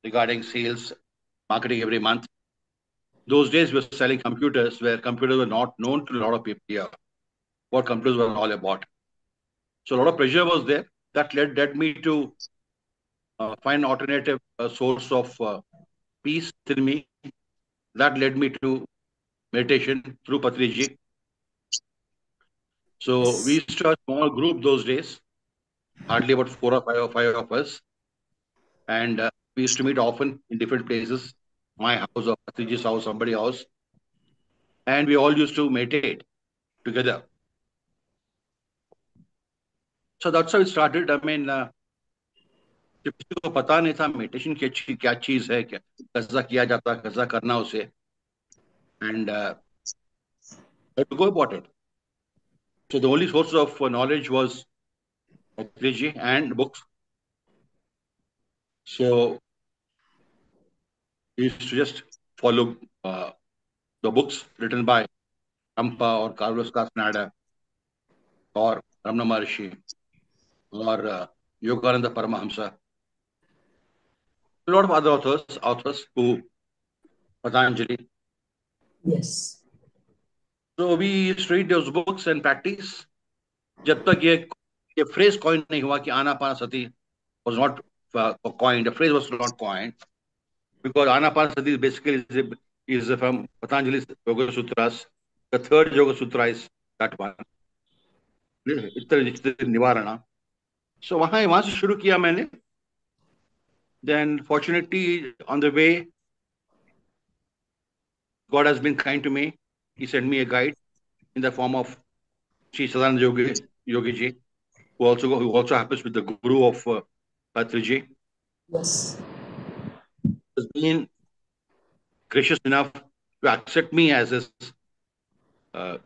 S4: regarding sales, marketing every month. Those days we were selling computers, where computers were not known to a lot of people here, what computers were all about. So a lot of pressure was there. That led me to find an alternative source of peace in me. That led me to meditation through Patriji. So we used to have a small group those days, hardly about 4 or 5 of us. And we used to meet often in different places, my house or Patriji's house, somebody's house. And we all used to meditate together. So that's how it started. जब किसी को पता नहीं था meditation क्या चीज है, कैसा किया जाता, कैसा करना उसे, and to go about it. So the only source of knowledge was Patriji and books. So we used to just follow the books written by Rampa or Carlos Castaneda or Ramana Maharshi or Yogananda Paramahamsa. A lot of other authors who Patanjali.
S2: Yes.
S4: So we used to read those books and practice. जब तक ये phrase coined नहीं हुआ कि Anapanasati was not coined. The phrase was not coined because Anapanasati basically is from Patanjali's Yoga Sutras. The third Yoga Sutra is that one. Nivarana. So वहाँ से शुरू किया मैंने. Then fortunately on the way, God has been kind to me. He sent me a guide in the form of Sri Sadananda Yogi ji, who also happens with the guru of Patriji,
S2: Yes.
S4: has been gracious enough to accept me as his uh,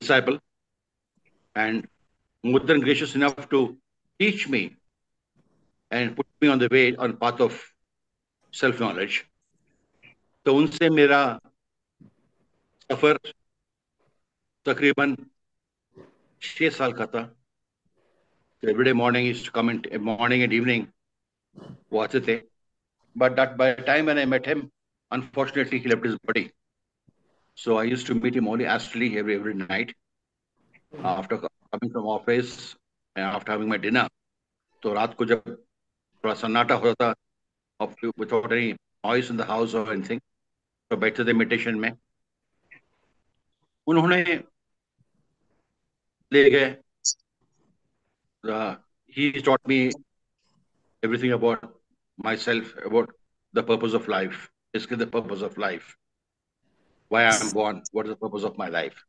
S4: disciple, and more than gracious enough to teach me and put me on the way, on path of self knowledge. तो उनसे मेरा सफर तकरीबन 6 साल का था. Every day morning used to come in, morning and evening वो आते थे. But that by the time when I met him, unfortunately he left his body. So I used to meet him only astrally every night after coming from office and after having my dinner. तो रात को जब थोड़ा सन्नाटा होता था, without any noise in the house or anything, तो बैठते थे मेडिटेशन में. उन्होंने ले गए. He taught me everything about myself, about the purpose of life. Basically, the purpose of life. Why I am born, what is the purpose of my life.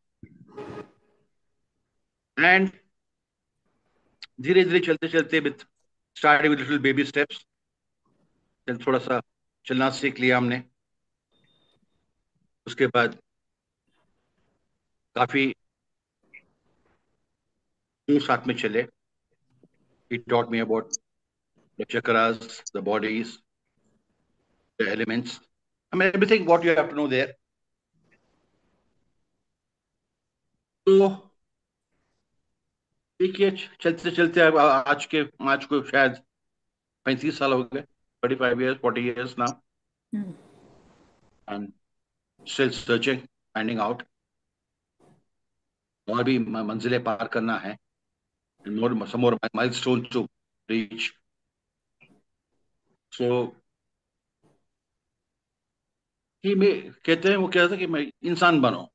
S4: And धीरे धीरे चलते चलते with starting with little baby steps, then थोड़ा सा चलना सीख लिया हमने. उसके बाद काफी साथ में चले. He taught me about the chakras, the bodies, the elements. I mean, everything what you have to know there. तो देखिए चलते चलते अब आज को शायद 35 साल हो गए. 35 years, 40 years now. And still searching, finding out. और भी मंजिलें पार करना है. Some more milestones to reach. So कहते हैं वो कहता था कि मैं इंसान बनो.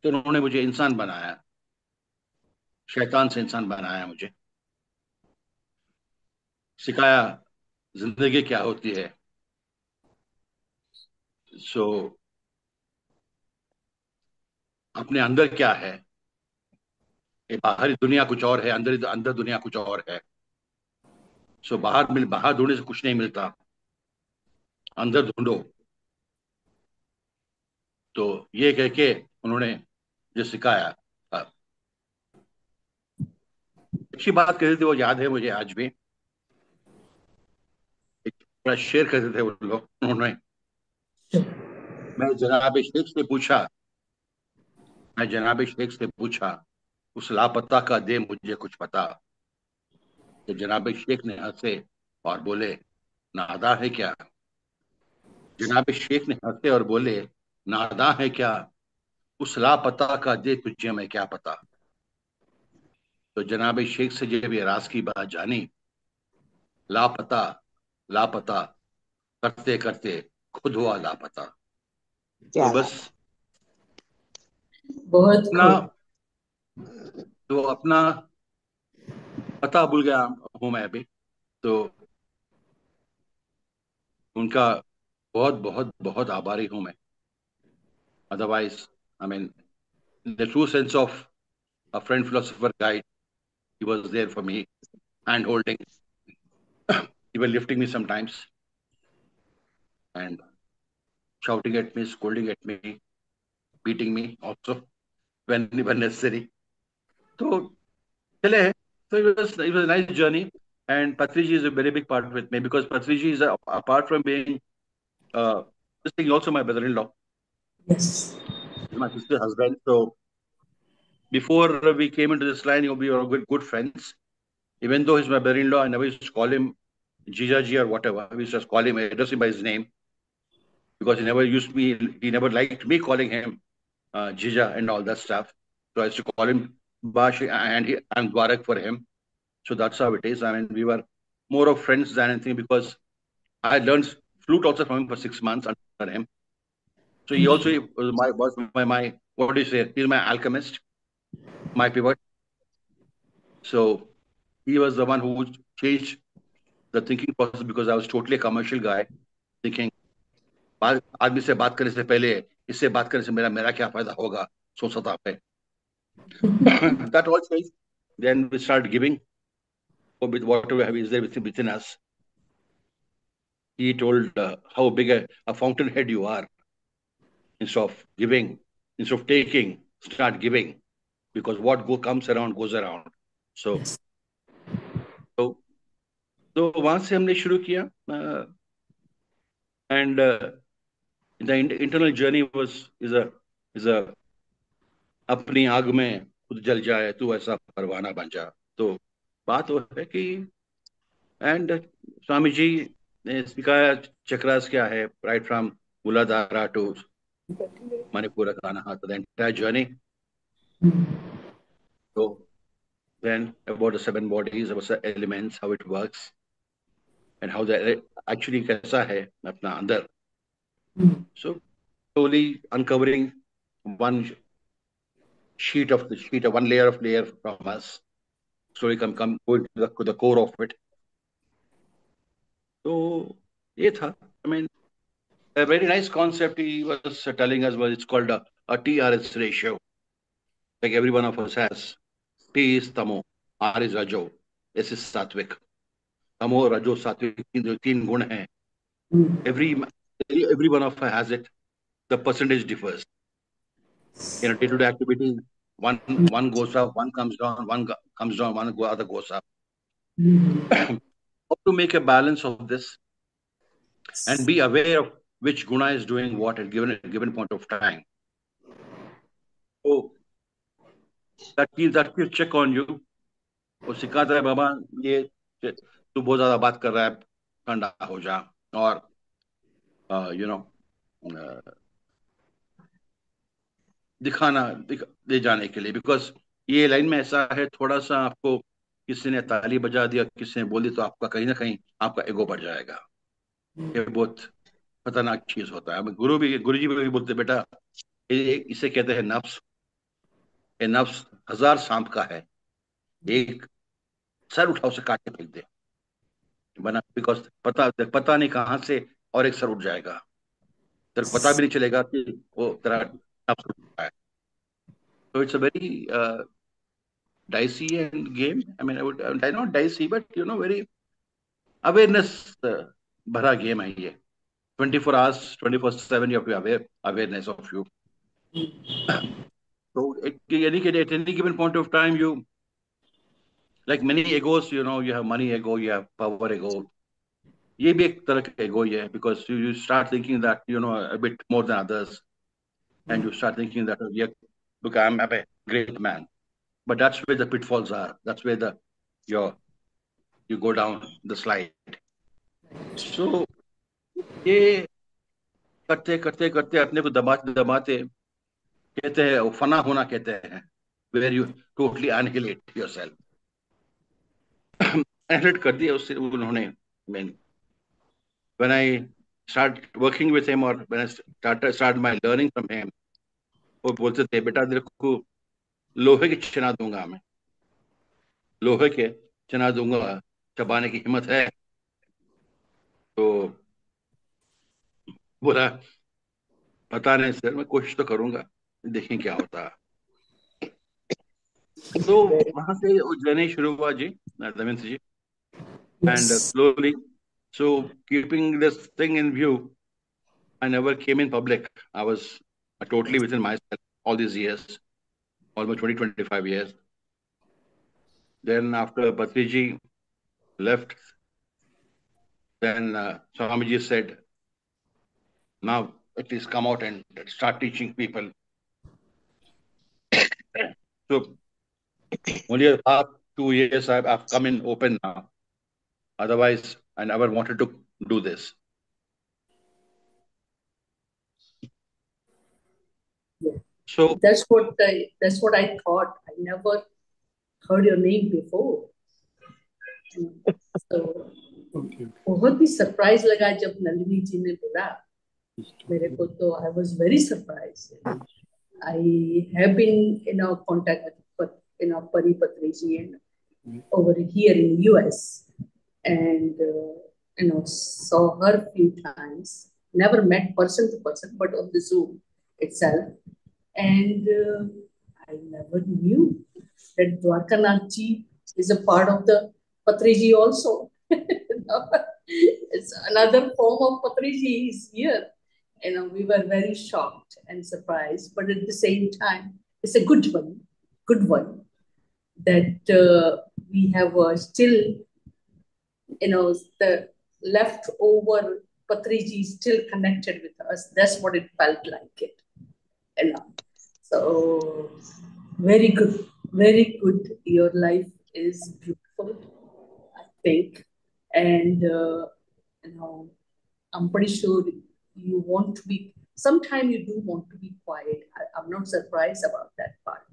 S4: तो उन्होंने मुझे इंसान बनाया. शैतान से इंसान बनाया मुझे. सिखाया जिंदगी क्या होती है. सो अपने अंदर क्या है. ये बाहरी दुनिया कुछ और है, अंदर दुनिया कुछ और है. सो बाहर ढूंढने से कुछ नहीं मिलता, अंदर ढूंढो. तो ये कह के उन्होंने जो सिखाया, अच्छी बात कहते थे. वो याद है मुझे आज भी. एक बड़ा शेर कहते थे वो लोग. उन्होंने मैं जनाब शेख से पूछा उस लापता का दे मुझे कुछ पता. तो जनाब शेख ने हंसे और बोले नादा है क्या. जनाब शेख ने हंसे और बोले नादा है क्या, उस लापता का दे तुझे मैं क्या पता. तो जनाब शेख से जब ये राज की बात जानी, लापता लापता करते करते खुद हुआ लापता. तो बस
S2: बहुत
S4: अपना पता भूल गया हूं मैं अभी. तो उनका बहुत बहुत बहुत आभारी हूं मैं. Otherwise I mean the true sense of a friend, philosopher, guide. He was there for me, hand holding, even lifting me sometimes, and shouting at me, scolding at me, beating me also when necessary. So, chale. So it was a nice journey, and Patriji is a very big part with me because Patriji is apart from being this thing also my brother-in-law.
S2: Yes.
S4: He's my sister's husband. So before we came into this line, we were good friends. Even though he's my brother-in-law, I never used to call him Jijaji or whatever. We used to just call him, address him by his name, because he never liked me calling him Jija and all that stuff. So I used to call him Bash, and I'm Dwarak for him. So that's how it is. I mean, we were more of friends than anything because I learned flute also from him for 6 months under him. So he also was my what do you say? He's my alchemist, my pivot. So he was the one who changed the thinking process because I was totally a commercial guy, thinking आदमी से बात करने से पहले इससे बात करने से मेरा क्या फायदा होगा, सोचता था. That all changed. Then we start giving with whatever is there within us. He told how big a fountainhead you are. Instead of giving, instead of taking, start giving, because what comes around goes around. So तो वहां से हमने शुरू किया, and the internal journey is a अपनी आग में खुद जल जाए तू ऐसा परवाना बन जा. तो बात वो है कि एंड स्वामी जी ने सिखाया चक्रास क्या है, right from Muladhara to Manipura Anahata, the entire journey. So then about the 7 bodies, about the elements, how it works, and how the actually कैसा है अपना अंदर. So slowly uncovering one one layer from us, slowly come go to the core of it. So ये था, I mean, a very nice concept he was telling us was, it's called a TRS ratio. Like every one of us has. T is tamo, R is rajo, S is sattvic. तमो रजो सात्विक जो 3 गुण हैं, every one of us has it. The percentage differs. In a day-to-day activity, one goes up, one comes down, other goes up. How to make a balance of this and be aware of which guna is doing what at given point of time. So that will check on you. वो सिखाता है बाबा ये तू बहुत ज्यादा बात कर रहा है, ठंडा हो जा, और दे जाने के लिए, बिकॉज ये लाइन में ऐसा है, थोड़ा सा आपको किसी ने ताली बजा दिया, किसी ने बोल दी, तो आपका कहीं ना कहीं आपका ईगो बढ़ जाएगा. ये बहुत खतरनाक चीज होता है. गुरु जी भी बोलते, बेटा इसे कहते हैं नफ्स. ये नफ्स 1000 सांप का है, एक सर उठाओ से काट के फेंक दे बना, बिकॉज पता नहीं कहां से और एक सर उठ जाएगा, तेरे पता भी नहीं चलेगा कि वो तेरा नफ्स उठा है. So it's a very dicey and game. I mean, I not dicey, but very awareness भरा game है ये. 24 hours, 24/7, you have to have awareness of you. So at any given point of time, you, like many egos, you have money ego, you have power ego. ये भी एक तरह का ego है, because you start thinking that a bit more than others, and you start thinking that, yeah, look, I'm a great man. But that's where the pitfalls are. That's where you go down the slide. So ये करते करते करते अपने को दबाते दबाते, कहते हैं फना होना, कहते हैं, where you totally annihilate yourself. Annihilate कर दिया उससे उन्होंने. When I start working with him, or when I started my learning from him, वो बोलते थे, बेटा तेरे को लोहे की चना दूंगा, मैं लोहे के चना दूंगा, चबाने की हिम्मत है? तो बोला, पता नहीं सर, मैं कोशिश तो करूंगा, देखें क्या होता है. तो वहां से जर्नी शुरू हुआ जी, दमयंती जी. And slowly, so keeping this thing in view, I never came in public. I was totally within myself all these years, almost 20-25 years. Then after Patriji left, then Swamiji said, now at least come out and start teaching people. So only the past 2 years I've come in open now. Otherwise, I never wanted to do this. So
S2: that's what I thought. I never heard your name before. So बहुत ही surprise लगा जब नलिनी जी ने बोला मेरे को, तो I was very surprised. I have been in contact with Pari Patriji and over here in US, and saw her a few times. Never met person to person, but on the Zoom itself. And I never knew that Dwarkanath ji is a part of the Patriji also. It's another form of Patriji is here. We were very shocked and surprised, but at the same time, it's a good one that we have still, the leftover Patriji still connected with us. That's what it felt like it. So very good. Your life is beautiful, I think, and I'm pretty sure you want to be. Sometimes you do want to be quiet. I'm not surprised about that part.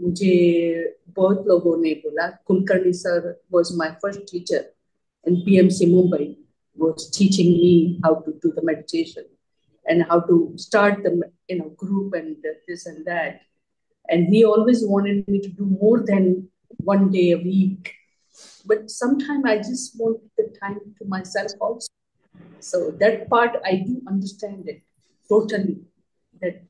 S2: मुझे बहुत लोगों ने बोला, Kulkarni sir was my first teacher in PMC Mumbai, was teaching me how to do the meditation and how to start the group and this and that. And he always wanted me to do more than one day a week. But sometimes I just want the time to myself also. So that part I do understand it totally. That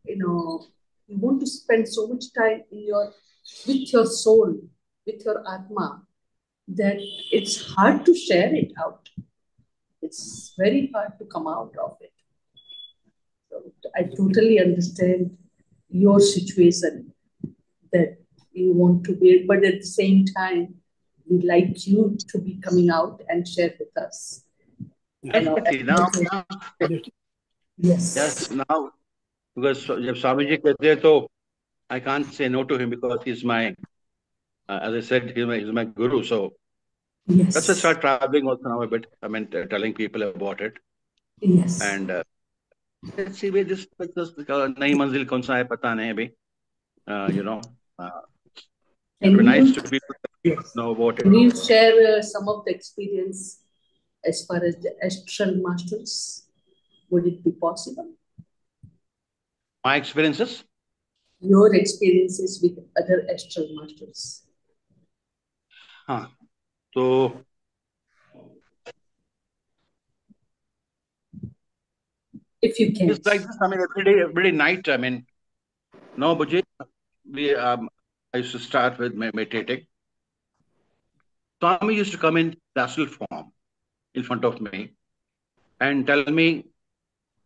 S2: you want to spend so much time with your soul, with your Atma, that it's hard to share it out. It's very hard to come out of it. So I totally understand your situation, that you want to be, but at the same time, we'd like you to be coming out and share with us.
S4: Definitely. Now,
S2: yes,
S4: now, because जब स्वामी जी कहते हैं तो I can't say no to him because he's my, as I said, he's my guru. So
S2: yes,
S4: let's start traveling also now a bit. I mean, telling people about it.
S2: Yes.
S4: And let's see where this नई मंजिल कौन सा है पता नहीं अभी. It would be nice to people know about it.
S2: Can you share some of the experience as far as the astral masters? Would it be possible?
S4: My experiences?
S2: Your experiences with other astral masters.
S4: So
S2: if you can.
S4: It's like this. I mean, every night. I mean, no, but I used to start with meditating. Swami used to come in astral form in front of me and tell me,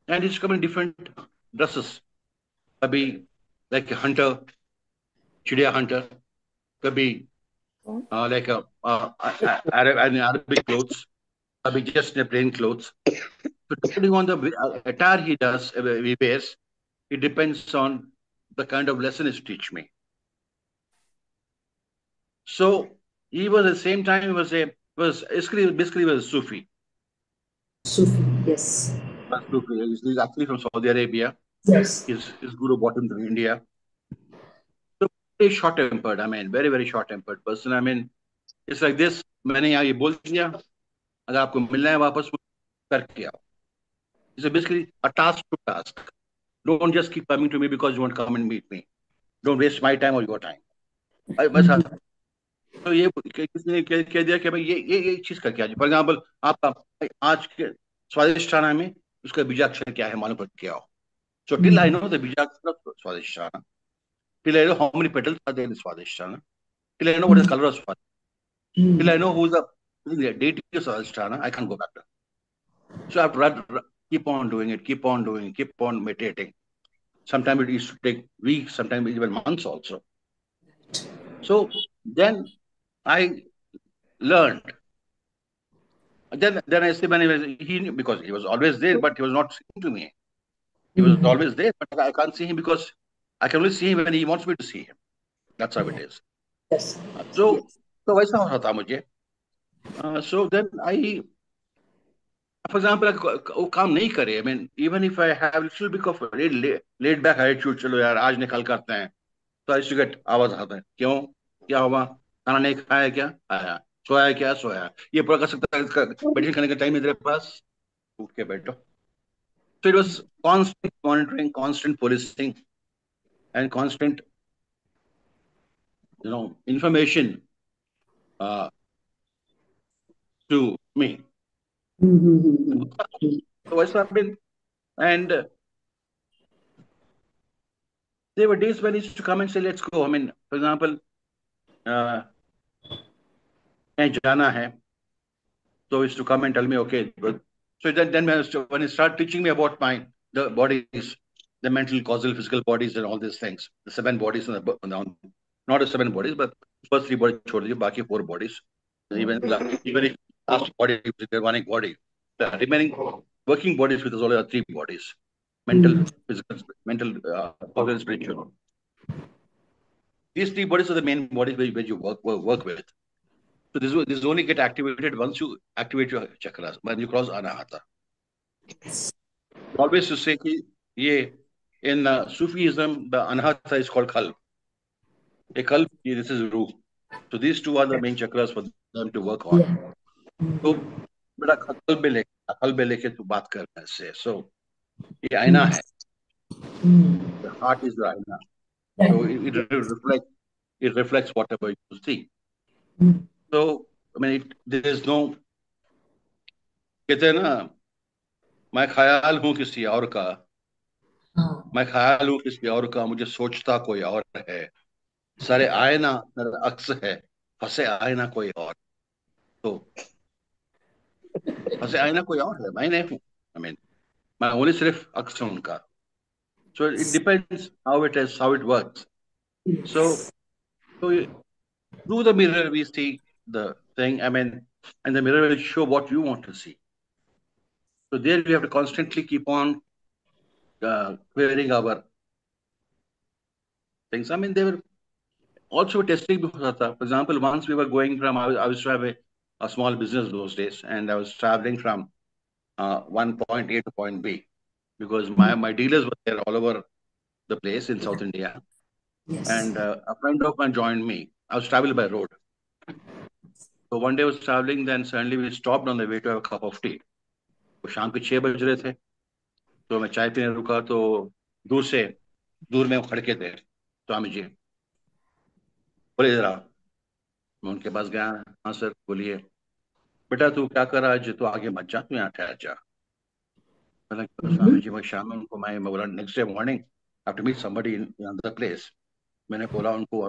S4: and he used to come in different dresses. Kabhi like a hunter, chidiya hunter. Kabhi like Arabic clothes. Kabhi just in plain clothes. So depending on the attire he wears, it depends on the kind of lesson he teach me. So he was at the same time he was basically a Sufi.
S2: Sufi, yes.
S4: Sufi. He's actually from Saudi Arabia.
S2: Yes.
S4: His guru brought him to India. So very short tempered. I mean, very very short tempered person. I mean, it's like this. मैंने यहाँ ये बोल दिया, अगर आपको मिलना है वापस करके आओ. It's basically a task to task. Don't just keep coming to me because you want to come and meet me. Don't waste my time or your time. बस तो ये किसी ने कह दिया कि भाई ये चीज करके आज फॉर एग्जाम्पल आपका आज के स्वादिष्ठाना में उसका बीजाक्षर क्या है मालूम पड़ के आओ. So till I know the बीजाक्षर of Swadhisthana, till I know how many petals are there in Swadhisthana, till I know what is the color of Swadhisthana, till I know who is the deity of Swadhisthana, I can't go back there. So I have to keep on doing it, keep on meditating. Sometimes it used to take weeks, sometimes even months also. So then I learned. Then I said, he knew because he was always there, but he was not speaking to me. He was always there, but I can't see him because I can only see him when he wants me to see him. That's how it is.
S2: Yes.
S4: So वैसा हो रहा था मुझे. So then I, for example, वो काम नहीं करे. I mean, even if I have a little bit of laid back attitude, चलो यार आज निकल करते हैं, तो I used to get आवाज आता है, क्यों क्या हुआ, खाना नहीं खाया क्या, आया, सोया क्या, सोया, ये पूरा कर सकता है, मेडिटेशन करने का टाइम है तेरे पास, उठ के बैठो. So it was constant monitoring, constant policing, and constant, information to me. So what's happened? And there were days when he used to come and say, let's go. I mean, for example, कहीं जाना है, so he used to come and tell me, okay. But, so then when he started teaching me about the bodies, the mental, causal, physical bodies, and all these things, the 7 bodies, not the 7 bodies, but first 3 bodies, छोड़ दीजिए, बाकी 4 bodies. Even if last body, the running body, the remaining working bodies with us all are 3 bodies: mental, physical, causal, and spiritual. These 3 bodies are the main bodies where you work with. So this only get activated once you activate your chakras, when you cross anahata. Always to say कि ये in Sufism the anahata is called kalp. A kalp, this is ruh. So these 2 are the main chakras for them to work on. तो बेटा kalb लेके तू बात कर रहा है इससे. So ये आईना है. The heart is the aina. So it reflects whatever you see. So I mean there is no, कहते हैं ना, मैं ख्याल हूँ किसी और का, मैं ख्याल हूँ किसी और का, मुझे सोचता कोई और है, सारे आईना मेरा अक्स है, फंसे आईना कोई और. तो फंसे आईना कोई और है, मैं नहीं हूँ. I mean, मैं ओनली सिर्फ अक्स हूँ उनका. So it depends how it works. So through the mirror we see the thing. I mean, and the mirror will show what you want to see. So there we have to constantly keep on clearing our things. I mean, they were also testing before that. For example, once we were going from, I was to have a small business those days, and I was traveling from one point A to point B, because my dealers were there all over the place in South India.
S2: Yes.
S4: And a friend of mine joined me. I was traveling by road. So one day I was traveling, then suddenly we stopped on the way to have a cup of tea. तो शाम के 6 बज रहे थे, तो मैं चाय पीने रुका, तो दूर में वो खड़के थे स्वामी जी. बोले इधर आओ. मैं उनके पास गया. हाँ सर बोलिए. बेटा तू क्या कर रहा है, तू आगे मत जा, तू यहाँ ठहर जा. स्वामी जी, मैं शाम में उनको मैं बोला next day morning I have to meet somebody in another place. मैंने बोला उनको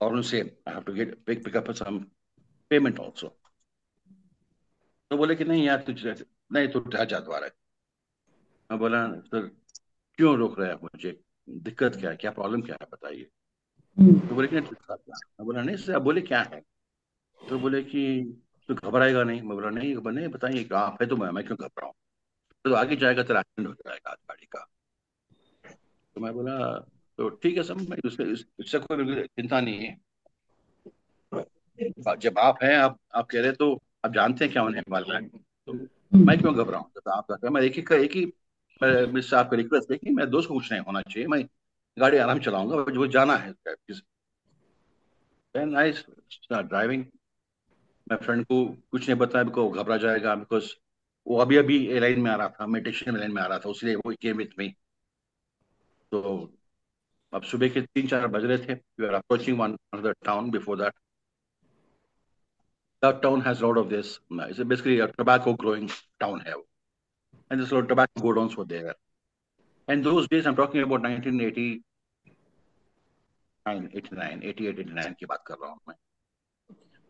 S4: अरुण से I have to pick up some payment also. तो बोले कि नहीं यार नहीं तू ठहर जा दोबारा. मैं बोला सर क्यों रोक रहे हैं मुझे, दिक्कत क्या है, क्या प्रॉब्लम क्या है बताइए. तो बोले कि मैं बोला नहीं सर. बोले क्या है. तो बोले कि तू घबराएगा नहीं. मैं बोला नहीं बताइए आप है तो मैं क्यों घबराऊं. तो आगे जाएगा तेरा एक्सीडेंट हो जाएगा गाड़ी का. तो मैं बोला तो ठीक है सर, इससे कोई चिंता नहीं है. जब आप हैं, आप कह रहे तो आप जानते हैं क्या होने वाला है, तो मैं क्यों घबराऊं. तो आप मैं एक ही मुझसे आपको रिक्वेस्ट है कि मेरे दोस्त को कुछ नहीं होना चाहिए, मैं गाड़ी आराम चलाऊंगा, जो जाना है. Then I start driving. मैं फ्रेंड को कुछ नहीं बताया, बिकॉज घबरा जाएगा, बिकॉज वो अभी एयरलाइन में आ रहा था, मेडिटेशन लाइन में आ रहा था, उसलिए वो केम विथ मी. तो अब सुबह के 3-4 बज रहे थे. We are approaching one other town. Before that that town has a lot of this. It's basically a tobacco growing town here, and there's a lot of tobacco godowns were there. And those days, I'm talking about 1980, 89, 88, 89 की बात कर रहा हूँ मैं.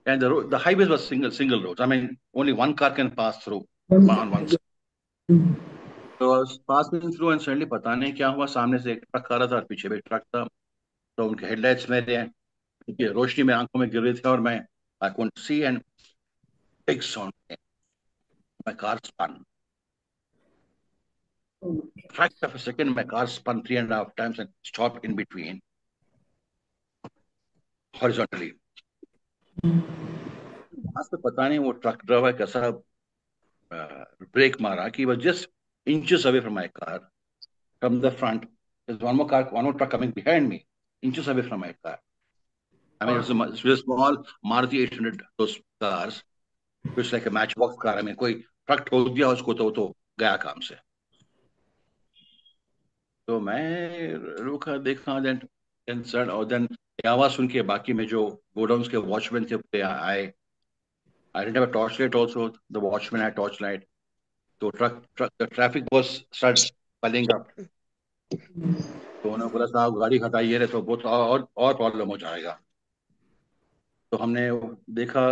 S4: And the highways were single roads. I mean, only one car can pass through on one side. So I was passing through and suddenly पता नहीं क्या हुआ, सामने से एक ट्रक आ रहा था और पीछे भी एक ट्रक था. तो उनके हेडलाइट्स मेरे रोशनी में आंखों में गिर रही थी और मैं I couldn't see, and big sound came. My car spun. Fraction of a second, my car spun 3.5 times and stopped in between, horizontally. आज तो पता नहीं वो ट्रक ड्राइवर कैसा ब्रेक मारा कि was just inches away from my car. From the front, there's one more truck coming behind me, inches away from my car. I mean, it was a small Maruti 800, those cars. It was like a matchbox car. I mean, कोई truck ठोक दिया उसको तो गया काम से. तो मैं रुका देखा, और देन आवाज सुन के बाकी में जो गोडाउन्स के वॉचमैन थे आए. I didn't have a torchlight also. The watchman had torchlight. So the traffic was started piling up. तो उन्होंने बोला साहब गाड़ी हटाइए रे, तो बहुत और प्रॉब्लम हो जाएगा। तो हमने देखा,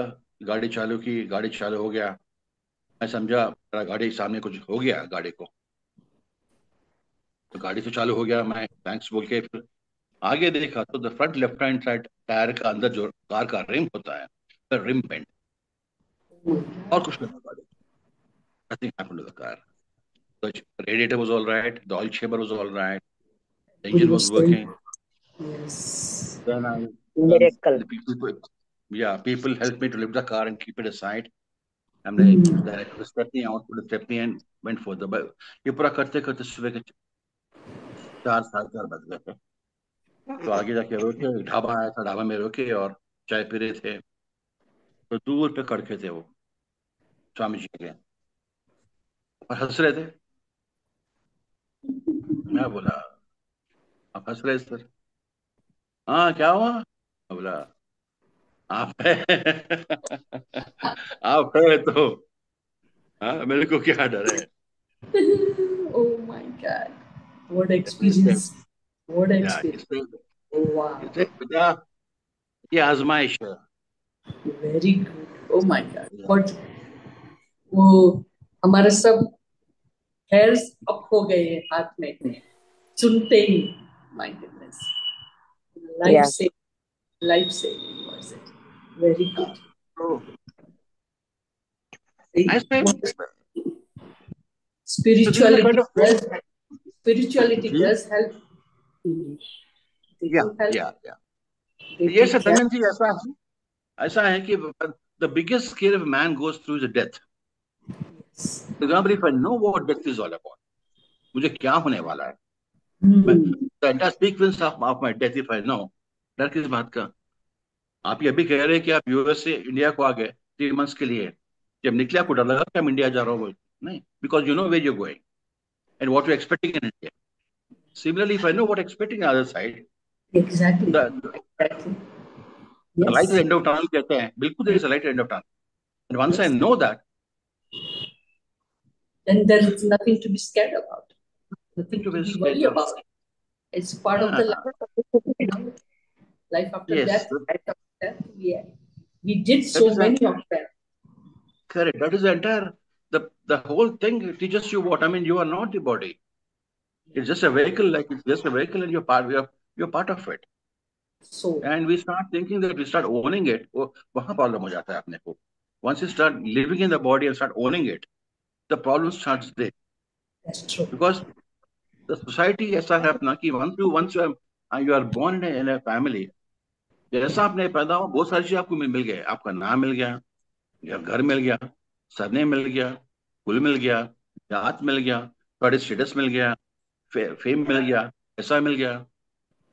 S4: गाड़ी चालू की, गाड़ी चालू हो गया। मैं समझा मेरा गाड़ी सामने कुछ हो गया गाड़ी को। तो गाड़ी तो चालू हो गया, मैं थैंक्स बोल के फिर आगे देखा तो the front left hand side tyre का अंदर जो कार का रिम होता है, द रिम बेंड, और कुछ नहीं था। Nothing happened to the car. The radiator was all right, the oil chamber was all right, the
S2: We
S4: engine
S2: were
S4: was
S2: saying,
S4: working.
S2: yes.
S4: Then
S1: Miracle.
S4: the people helped me to lift the car and keep it aside. हमने
S2: Mm.
S4: then I took a stepney out, put a stepney and went for the. ये पूरा करते करते सुबह के 4 साढ़े 4 बज गए थे। तो आगे जाके रोके, ढाबा आया था, ढाबा में रोके और चाय पी रहे थे। तो दूर पे खड़के थे वो स्वामी जी के, और हंस रहे थे। मैं बोला आप हंस रहे सर? हाँ क्या हुआ? मैं बोला आप है आप है तो हाँ, मेरे को क्या डर है।
S2: Oh my God. What
S4: इससे
S2: experience. What
S4: या
S2: experience.
S4: इससे
S2: Oh, wow.
S4: इससे बेटा ये आजमाइश है।
S2: Very good. Oh my God.
S4: या,
S2: But वो हमारे सब hairs up हो गए हैं हाथ में सुनते ही. My goodness. Life
S1: Yeah.
S2: saving. Life saving was it. Very
S4: हाँ,
S2: good.
S4: तो
S2: See,
S4: ऐसे
S2: what
S4: so this is the kind
S2: spirituality
S4: of
S2: does. Spirituality
S4: ji
S2: does help. They
S4: या
S2: do help.
S4: या
S2: They
S4: ये
S2: take
S4: सब
S2: care.
S4: धन्यन जी ऐसा है कि the biggest square of man goes through the death. For example if I know what death is all about, मुझे क्या होने वाला है, मैं
S2: Hmm.
S4: The entire sequence of my death if I no, डर किस बात का? आप ये भी कह रहे हैं कि आप यूएस से इंडिया को आ गए 3 मंथ्स के लिए, जब निकले आपको डर लगा कि हम इंडिया जा रहा हूँ? नहीं, because you know where you going and what you expecting in India. Similarly if I know what expecting other side,
S2: Exactly.
S4: The
S2: Exactly.
S4: Light
S2: Yes.
S4: End of tunnel कहते हैं, बिल्कुल there is a light end of tunnel, and once I
S2: Yes.
S4: Know that,
S2: Then there is nothing to be scared about.
S4: nothing
S2: Nothing
S4: to
S2: to
S4: be
S2: be
S4: scared
S2: worried
S4: of.
S2: about. It's part of the life,
S4: Ah,
S2: you know, life after
S4: yes,
S2: death. Life after death. We did
S4: that
S2: so
S4: is a
S2: many of them.
S4: correct. That is the entire the whole thing teaches you what I mean. You are not the body. It's just a vehicle. Like it's just a vehicle, and you're part of it.
S2: So
S4: And we start thinking that we start owning it. वो वहाँ problem हो जाता है अपने को. Once you start living in the body and start owning it, the problem starts there.
S2: that's true.
S4: Because the society ऐसा है अपना कि you are born in a family, जैसा आपने पैदा हो बहुत सारी चीजें आपको मिल गए। आपका नाम मिल गया, या घर मिल गया, सरने मिल गया, कुल मिल गया, जात मिल गया, थोड़ी स्टेटस मिल गया, फेम मिल गया, पैसा मिल गया।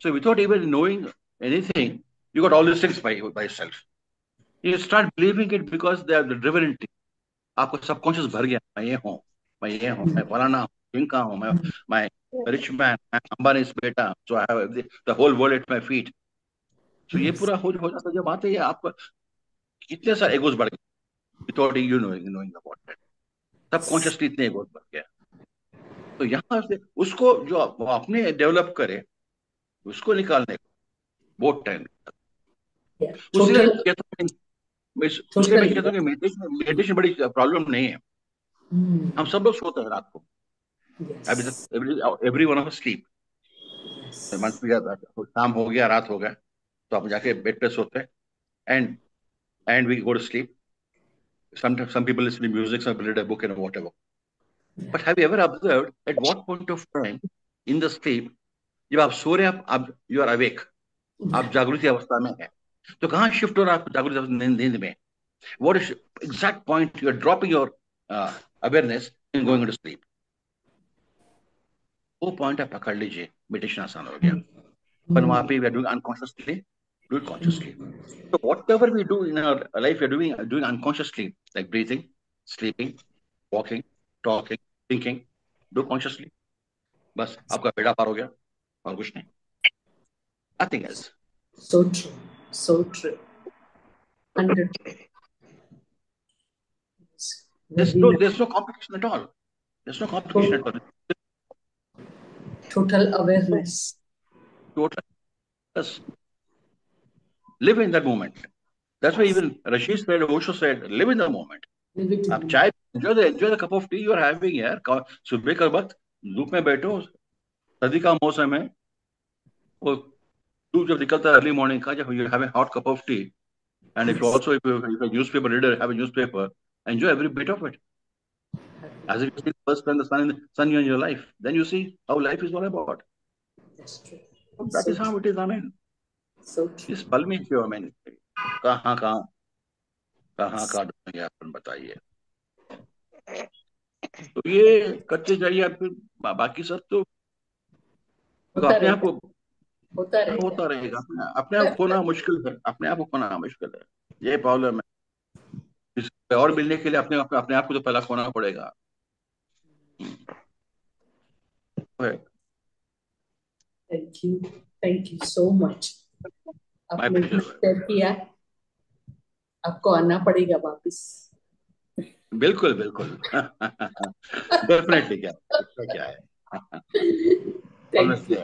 S4: So without even knowing anything, you got all this things by self. You start believing it because they are driven in. आपको सबकॉन्शियस भर गया, मैं ये हूँ, मैं ये हूँ, मैं फलाना हूँ, इनका हूँ, मैं रिच मैन, मैं अंबानी बेटा, so I have the whole world at my feet. So ये
S2: Yes.
S4: पूरा हो जाता है। जब आते हैं आपका कितने सारे एगोस बढ़ गए without you knowing about it. Subconsciously इतने एगोस बढ़ गया। तो यहाँ से उसको जो वो अपने डेवलप करे, उसको निकालने को बहुत टाइम।
S2: Yeah.
S4: उसलिए मैं
S2: Total.
S4: कहता हूँ, उसलिए मैं
S2: Totally.
S4: कहता हूँ कि मेडिटेशन बड़ी प्रॉब्लम नहीं है।
S2: Hmm.
S4: हम सब लोग सोते हैं रात को,
S2: Yes.
S4: Every one of sleep.
S2: Yes.
S4: शाम हो गया, रात हो गया, तो आप जाके बेड पे सोते हैं, and we go to sleep. Some people listen to music, some people read a book and whatever. But have you ever observed at what point of time in the sleep, जब आप सो रहे हैं, आप you are awake, आप जागृति अवस्था में है, तो कहाँ शिफ्ट हो रहा है आप जागृति नींद में? What is exact point you are dropping your awareness in going into sleep? वो पॉइंट आप पकड़ लीजिए, मेडिटेशन आसान हो गया। पर वहां पे we are doing unconsciously, do it consciously. So whatever we do in our life, we are doing unconsciously, like breathing, sleeping, walking, talking, thinking. Do consciously. बस आपका बेड़ा पार हो गया, और कुछ नहीं, nothing else.
S2: So true. So true. 100.
S4: There's no competition at all. There's no competition at all.
S2: Total awareness.
S4: Total. Just live in that moment. That's why even Rashid said, Osho said, live in the moment.
S2: Live it
S4: आप
S2: in.
S4: चाय enjoy the cup of tea you are having यार. सुबह का वक्त धूप में बैठो, सर्दी का मौसम है, वो धूप जब निकलता है अर्ली मॉर्निंग का, जब you have a hot cup of tea, and if you
S2: Yes.
S4: also if you're a newspaper reader, have a newspaper, enjoy every bit of it. As if you see the first time the sun in your life, then you see how life is all about.
S2: That's true.
S4: That
S2: So
S4: is how
S2: true.
S4: it is. I mean,
S2: So true.
S4: इस पल में क्यों, I mean, कहाँ कहाँ कहाँ का ढूंढेंगे अपन, बताइए. तो ये करते जाइए आप, फिर बाकी सब तो
S2: होता
S4: अपने आप
S2: रहेगा.
S4: को
S2: होता रहेगा.
S4: होता रहेगा. अपने आप को खोना मुश्किल है, अपने आप को खोना मुश्किल है, ये प्रॉब्लम है. किसी और मिलने के लिए अपने आप को तो पहला खोना पड़ेगा.
S2: Thank you so much.
S4: My
S2: आपने इतना
S4: प्लेजर.
S2: शेयर किया. आपको आना पड़ेगा वापस.
S4: बिल्कुल बिल्कुल. डेफिनेटली. क्या है.
S2: Thank you.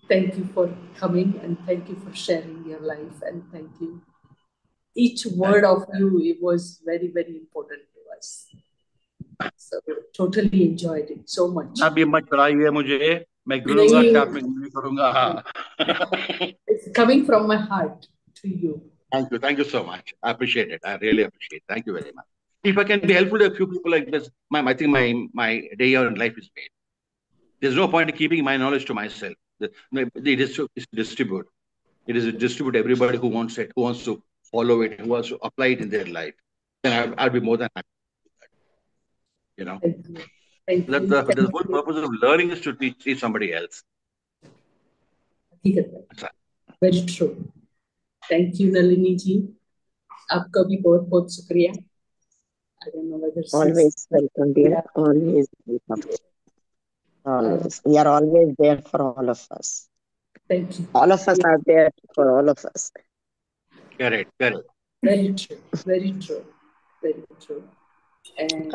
S2: Thank you for coming and thank you for sharing your life and thank you. Each word of you, it was very, very important to us. So totally enjoyed it so much.
S4: अभी मत चढ़ाइए मुझे, मैं गिरूंगा शाप में नहीं करूंगा.
S2: It's coming from my heart to you.
S4: Thank you so much. I appreciate it. I really appreciate it. Thank you very much. If I can be helpful to a few people like this, I think my day here in life is made. There's no point in keeping my knowledge to myself. It is to distribute. It is to distribute everybody who wants it, who wants to follow it, who wants to apply it in their life. Then I'll be more than happy to do that. You know,
S2: Thank you.
S4: the whole purpose of learning is to teach somebody else.
S2: Very true. Thank you, Nalini ji. आपका भी बहुत बहुत शुक्रिया. I don't know whether
S1: always welcome, dear.
S2: Yeah.
S1: Always welcome. Always. We are always there for all of us.
S2: Thank you.
S1: All of us are there for all of us.
S4: Correct.
S2: Very true. Very true. Very true. And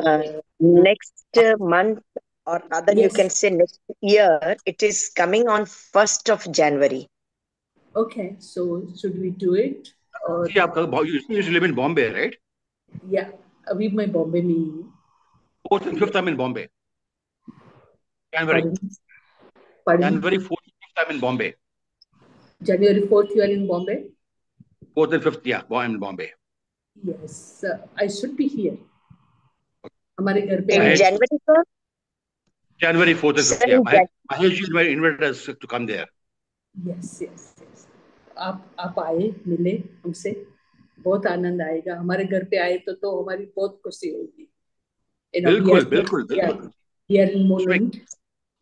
S1: next month, or rather you
S2: Yes.
S1: can say next year, it is coming on 1st of January.
S2: Okay, so should we do it? Or
S4: See, you used to live in Bombay, right?
S2: yeah, अभी मैं बॉम्बे में ही हूँ.
S4: 4th and 5th I'm in Bombay. January.
S2: Pardon?
S4: January 4th and 5th I'm in Bombay.
S2: January 4th you are in Bombay?
S4: 4th and 5th, yeah, I'm in Bombay.
S2: Yes, I should be here. हमारे घर पे
S1: In
S2: आए.
S1: January, sir?
S4: January 4th and 5th,
S1: Sir,
S4: yeah.
S1: in
S4: Mahesh is invited us to come there.
S2: Yes. आप आए, मिले हमसे, बहुत आनंद आएगा. हमारे घर पे आए तो हमारी बहुत खुशी होगी.
S4: बिल्कुल.
S2: We are in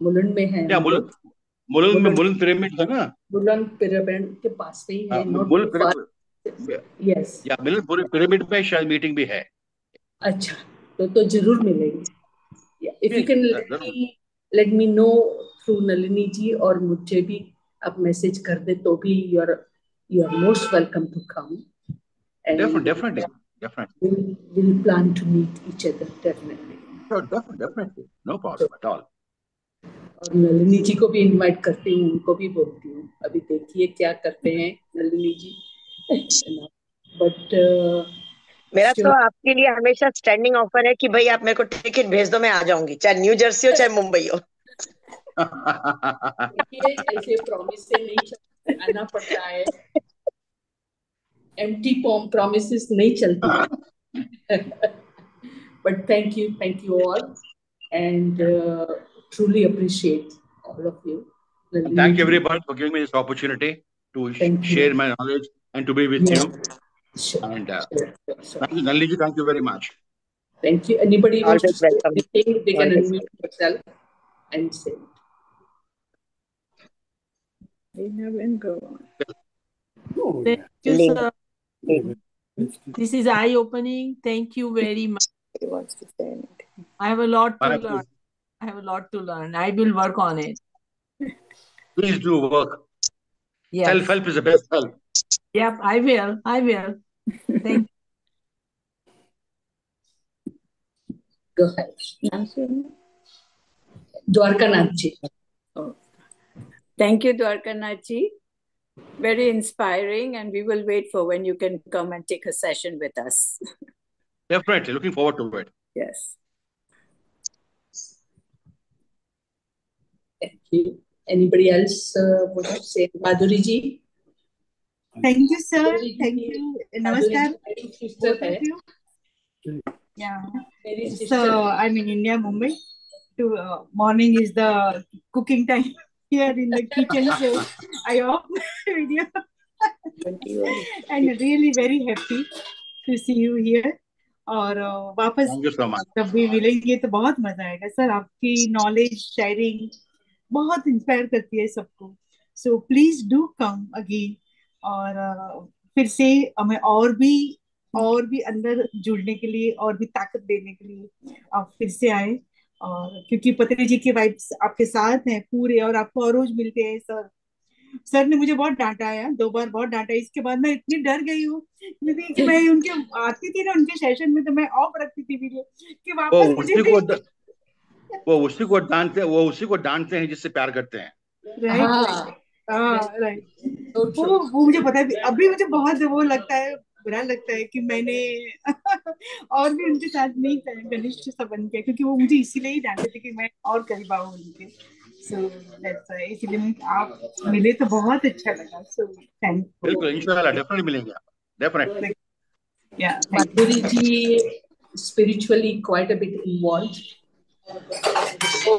S2: मुलुंड में है.
S4: क्या मुलुंड पिरामिड है ना?
S2: मुलुंड पिरामिड के पास में ही है.
S4: मुलुंड
S2: Yes.
S4: या मुलुंड पिरामिड में शायद मीटिंग भी है.
S2: अच्छा, तो जरूर मिलेंगे. If you can let me know through Nalini ji, और मुझे भी आप मैसेज कर दे तो भी you are most welcome to come. And
S4: Definitely.
S2: We'll plan to meet each other definitely.
S4: Sure, definitely. No problem at all.
S2: और नलिनी जी को भी इनवाइट करती हूँ, उनको भी बोलती हूँ. अभी देखिए क्या करते हैं नलिनी जी. बट
S1: मेरा तो आपके लिए हमेशा स्टैंडिंग ऑफर है कि भाई आप मेरे को टिकट भेज दो, मैं आ जाऊंगी, चाहे न्यू जर्सी हो चाहे मुंबई हो.
S2: ऐसे प्रॉमिस से नहीं आना पड़ता है. एम्प्टी promises नहीं चलती. But thank you all, and truly appreciate all of you.
S4: And thank you everybody for giving me this opportunity to share my knowledge and to be with you.
S2: Sure.
S4: And thank you, Nalini ji, thank you very much.
S2: Thank you. Anybody wants to say anything, they can
S1: Always
S2: unmute themselves and say it.
S3: They haven't go on.
S5: Thank you, sir. This is eye-opening. Thank you very much.
S3: He wants to say anything.
S5: I have a lot to learn. I will work on it.
S4: Please do work.
S5: Yes.
S4: Self-help is the best help.
S5: Yep, I will. Thank you.
S2: Go ahead.
S3: Answer.
S2: Dwarkanath ji.
S3: Oh. Thank you, Dwarkanath ji. Very inspiring, and we will wait for when you can come and take a session with us.
S4: Definitely, looking forward to it.
S3: Yes.
S2: Thank you. Anybody else want to say? Madhuri ji?
S6: Thank you, sir.
S2: Madhuri ji
S6: Thank
S2: की-
S6: you.
S2: Madhuri
S6: Namaskar,
S2: जी मेरी sister
S6: both
S2: है.
S6: of you. Yeah.
S2: मेरी
S6: So
S2: sister.
S6: I'm in India, Mumbai. Morning is the cooking time here in the kitchen. So I off my video
S3: 21.
S6: and really very happy to see you here. और वापस
S4: Thank you so much.
S6: जब भी मिलेंगे तो बहुत मजा आएगा sir. आपकी नॉलेज शेयरिंग बहुत इंस्पायर करती है सबको. So please do come again. और फिर से हमें और भी अंदर जुड़ने के लिए और भी ताकत देने के लिए आप फिर से आए. और क्योंकि पत्री जी के वाइब्स आपके साथ हैं पूरे, और आपको और रोज मिलते हैं सर. सर ने मुझे बहुत डांटा है, 2 बार बहुत डांटा. इसके बाद मैं इतनी डर गई हूँ कि मैं उनके आती थी ना उनके सेशन में तो मैं ऑफ रखती थी वीडियो कि
S4: वो
S6: वापस मुझे
S4: उसी को डांटते हैं जिससे प्यार करते हैं.
S6: राइट.
S2: हाँ.
S6: राइट.
S2: So true.
S6: वो मुझे पता है. अभी मुझे बहुत वो लगता है, बुरा लगता है कि मैंने और भी उनके साथ नहीं घनिष्ठ संबंध किया, क्योंकि वो मुझे इसीलिए ही डांटते थे कि मैं और करीब आऊँ उनके. So that's why. इसीलिए आप मिले तो बहुत अच्छा लगा. सो थैंक
S4: बिल्कुल, इंशाल्लाह डेफिनेटली मिलेंगे आप. डेफिनेटली.
S6: या.
S2: Madhuri ji spiritually quite a bit involved. So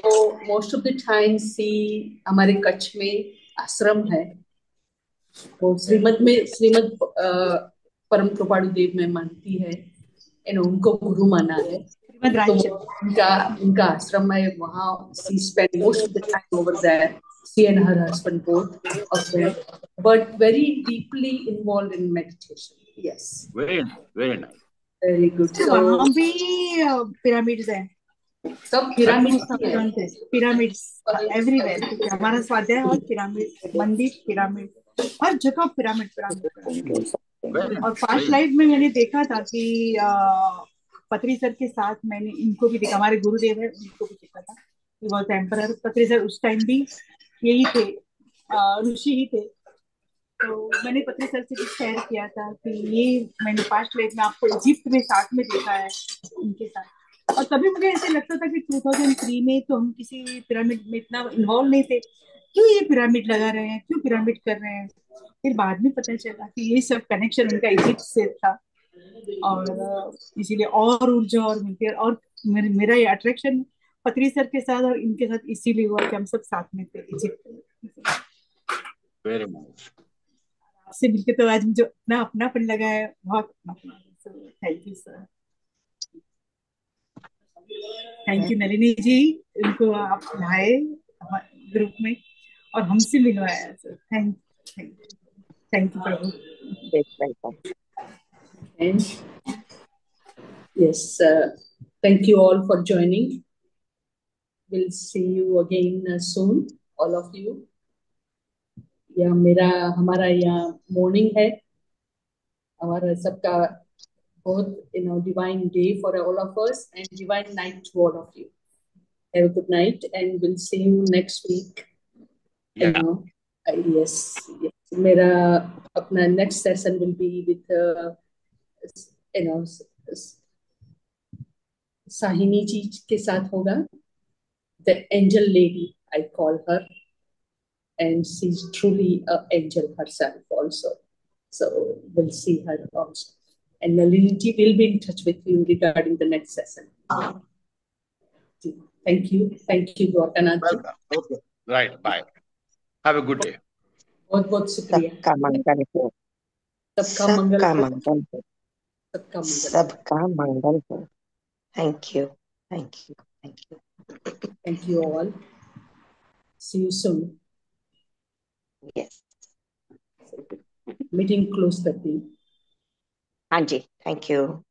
S2: most of the time see हमारे कच्छ में आश्रम है. वो श्रीमद परम कृपाणु देव में मानती है. उनको गुरु माना है. तो उनका आश्रम है वहाँ. She spent most of the time over there. She and her husband both of them, but very deeply involved in meditation. Yes.
S4: Very nice.
S2: Very good. So
S6: वहाँ भी पिरामिड्स हैं.
S2: सब पिरामिड
S6: पिरामिड्स एवरीवेयर. हमारा स्वाध्याय और pyramid मंदिर, pyramid हर जगह pyramid. और पास्ट लाइफ में मैंने देखा था कि पत्री सर के साथ मैंने इनको भी देखा. हमारे गुरुदेव है उनको भी देखा था. Was emperor. पत्री सर उस टाइम भी यही थे, ऋषि ही थे. तो मैंने पत्री सर से भी शेयर किया था कि ये मैंने पास्ट लाइफ में आपको इजिप्ट में साथ में देखा है उनके साथ. और तभी मुझे ऐसे लगता था कि 2003 में तो हम किसी पिरामिड में इतना इन्वॉल्व नहीं थे. क्यों ये पिरामिड लगा रहे हैं, क्यों पिरामिड कर रहे हैं. फिर बाद में पता चला कि ये सब कनेक्शन उनका इजिप्ट से था. और इसीलिए और ऊर्जा और मिलती है. और मेरा ये अट्रैक्शन पत्री सर के साथ और इनके साथ इसीलिए हुआ कि हम सब साथ में थे इजिप्ट में.
S4: Very nice.
S6: आपसे मिलके तो आज मुझे अपना अपनापन लगा है. बहुत अपनापन. Thank you sir. Thank you Nalini ji. इनको आप लाए ग्रुप में और हमसे मिलवाया sir. Thank you Prabhu.
S2: And yes, thank you all for joining. We'll see you again soon, all of you. हमारा यहाँ मॉर्निंग है. हमारा सबका बहुत divine day for all of us and divine night to all of you. Have a good night and we'll see you next week.
S4: Yeah.
S2: Yes. मेरा अपना next session will be with Sawhney जी के साथ होगा. The angel lady, I call her, and she's truly an angel herself also. So we'll see her also. And Nalini ji will be in touch with you regarding the next session. Thank you. Thank you, Dwarkanath ji.
S4: Okay. Right. Bye. Have a good day.
S2: बहुत बहुत शुक्रिया.
S1: सबका मंगल हो.
S2: सबका मंगल हो.
S1: सबका मंगल हो. सबका मंगल हो. Thank you. Thank you. Thank you.
S2: Thank you all. See you soon.
S1: Yes.
S2: Meeting close करती हूँ.
S1: हाँ जी. Thank you.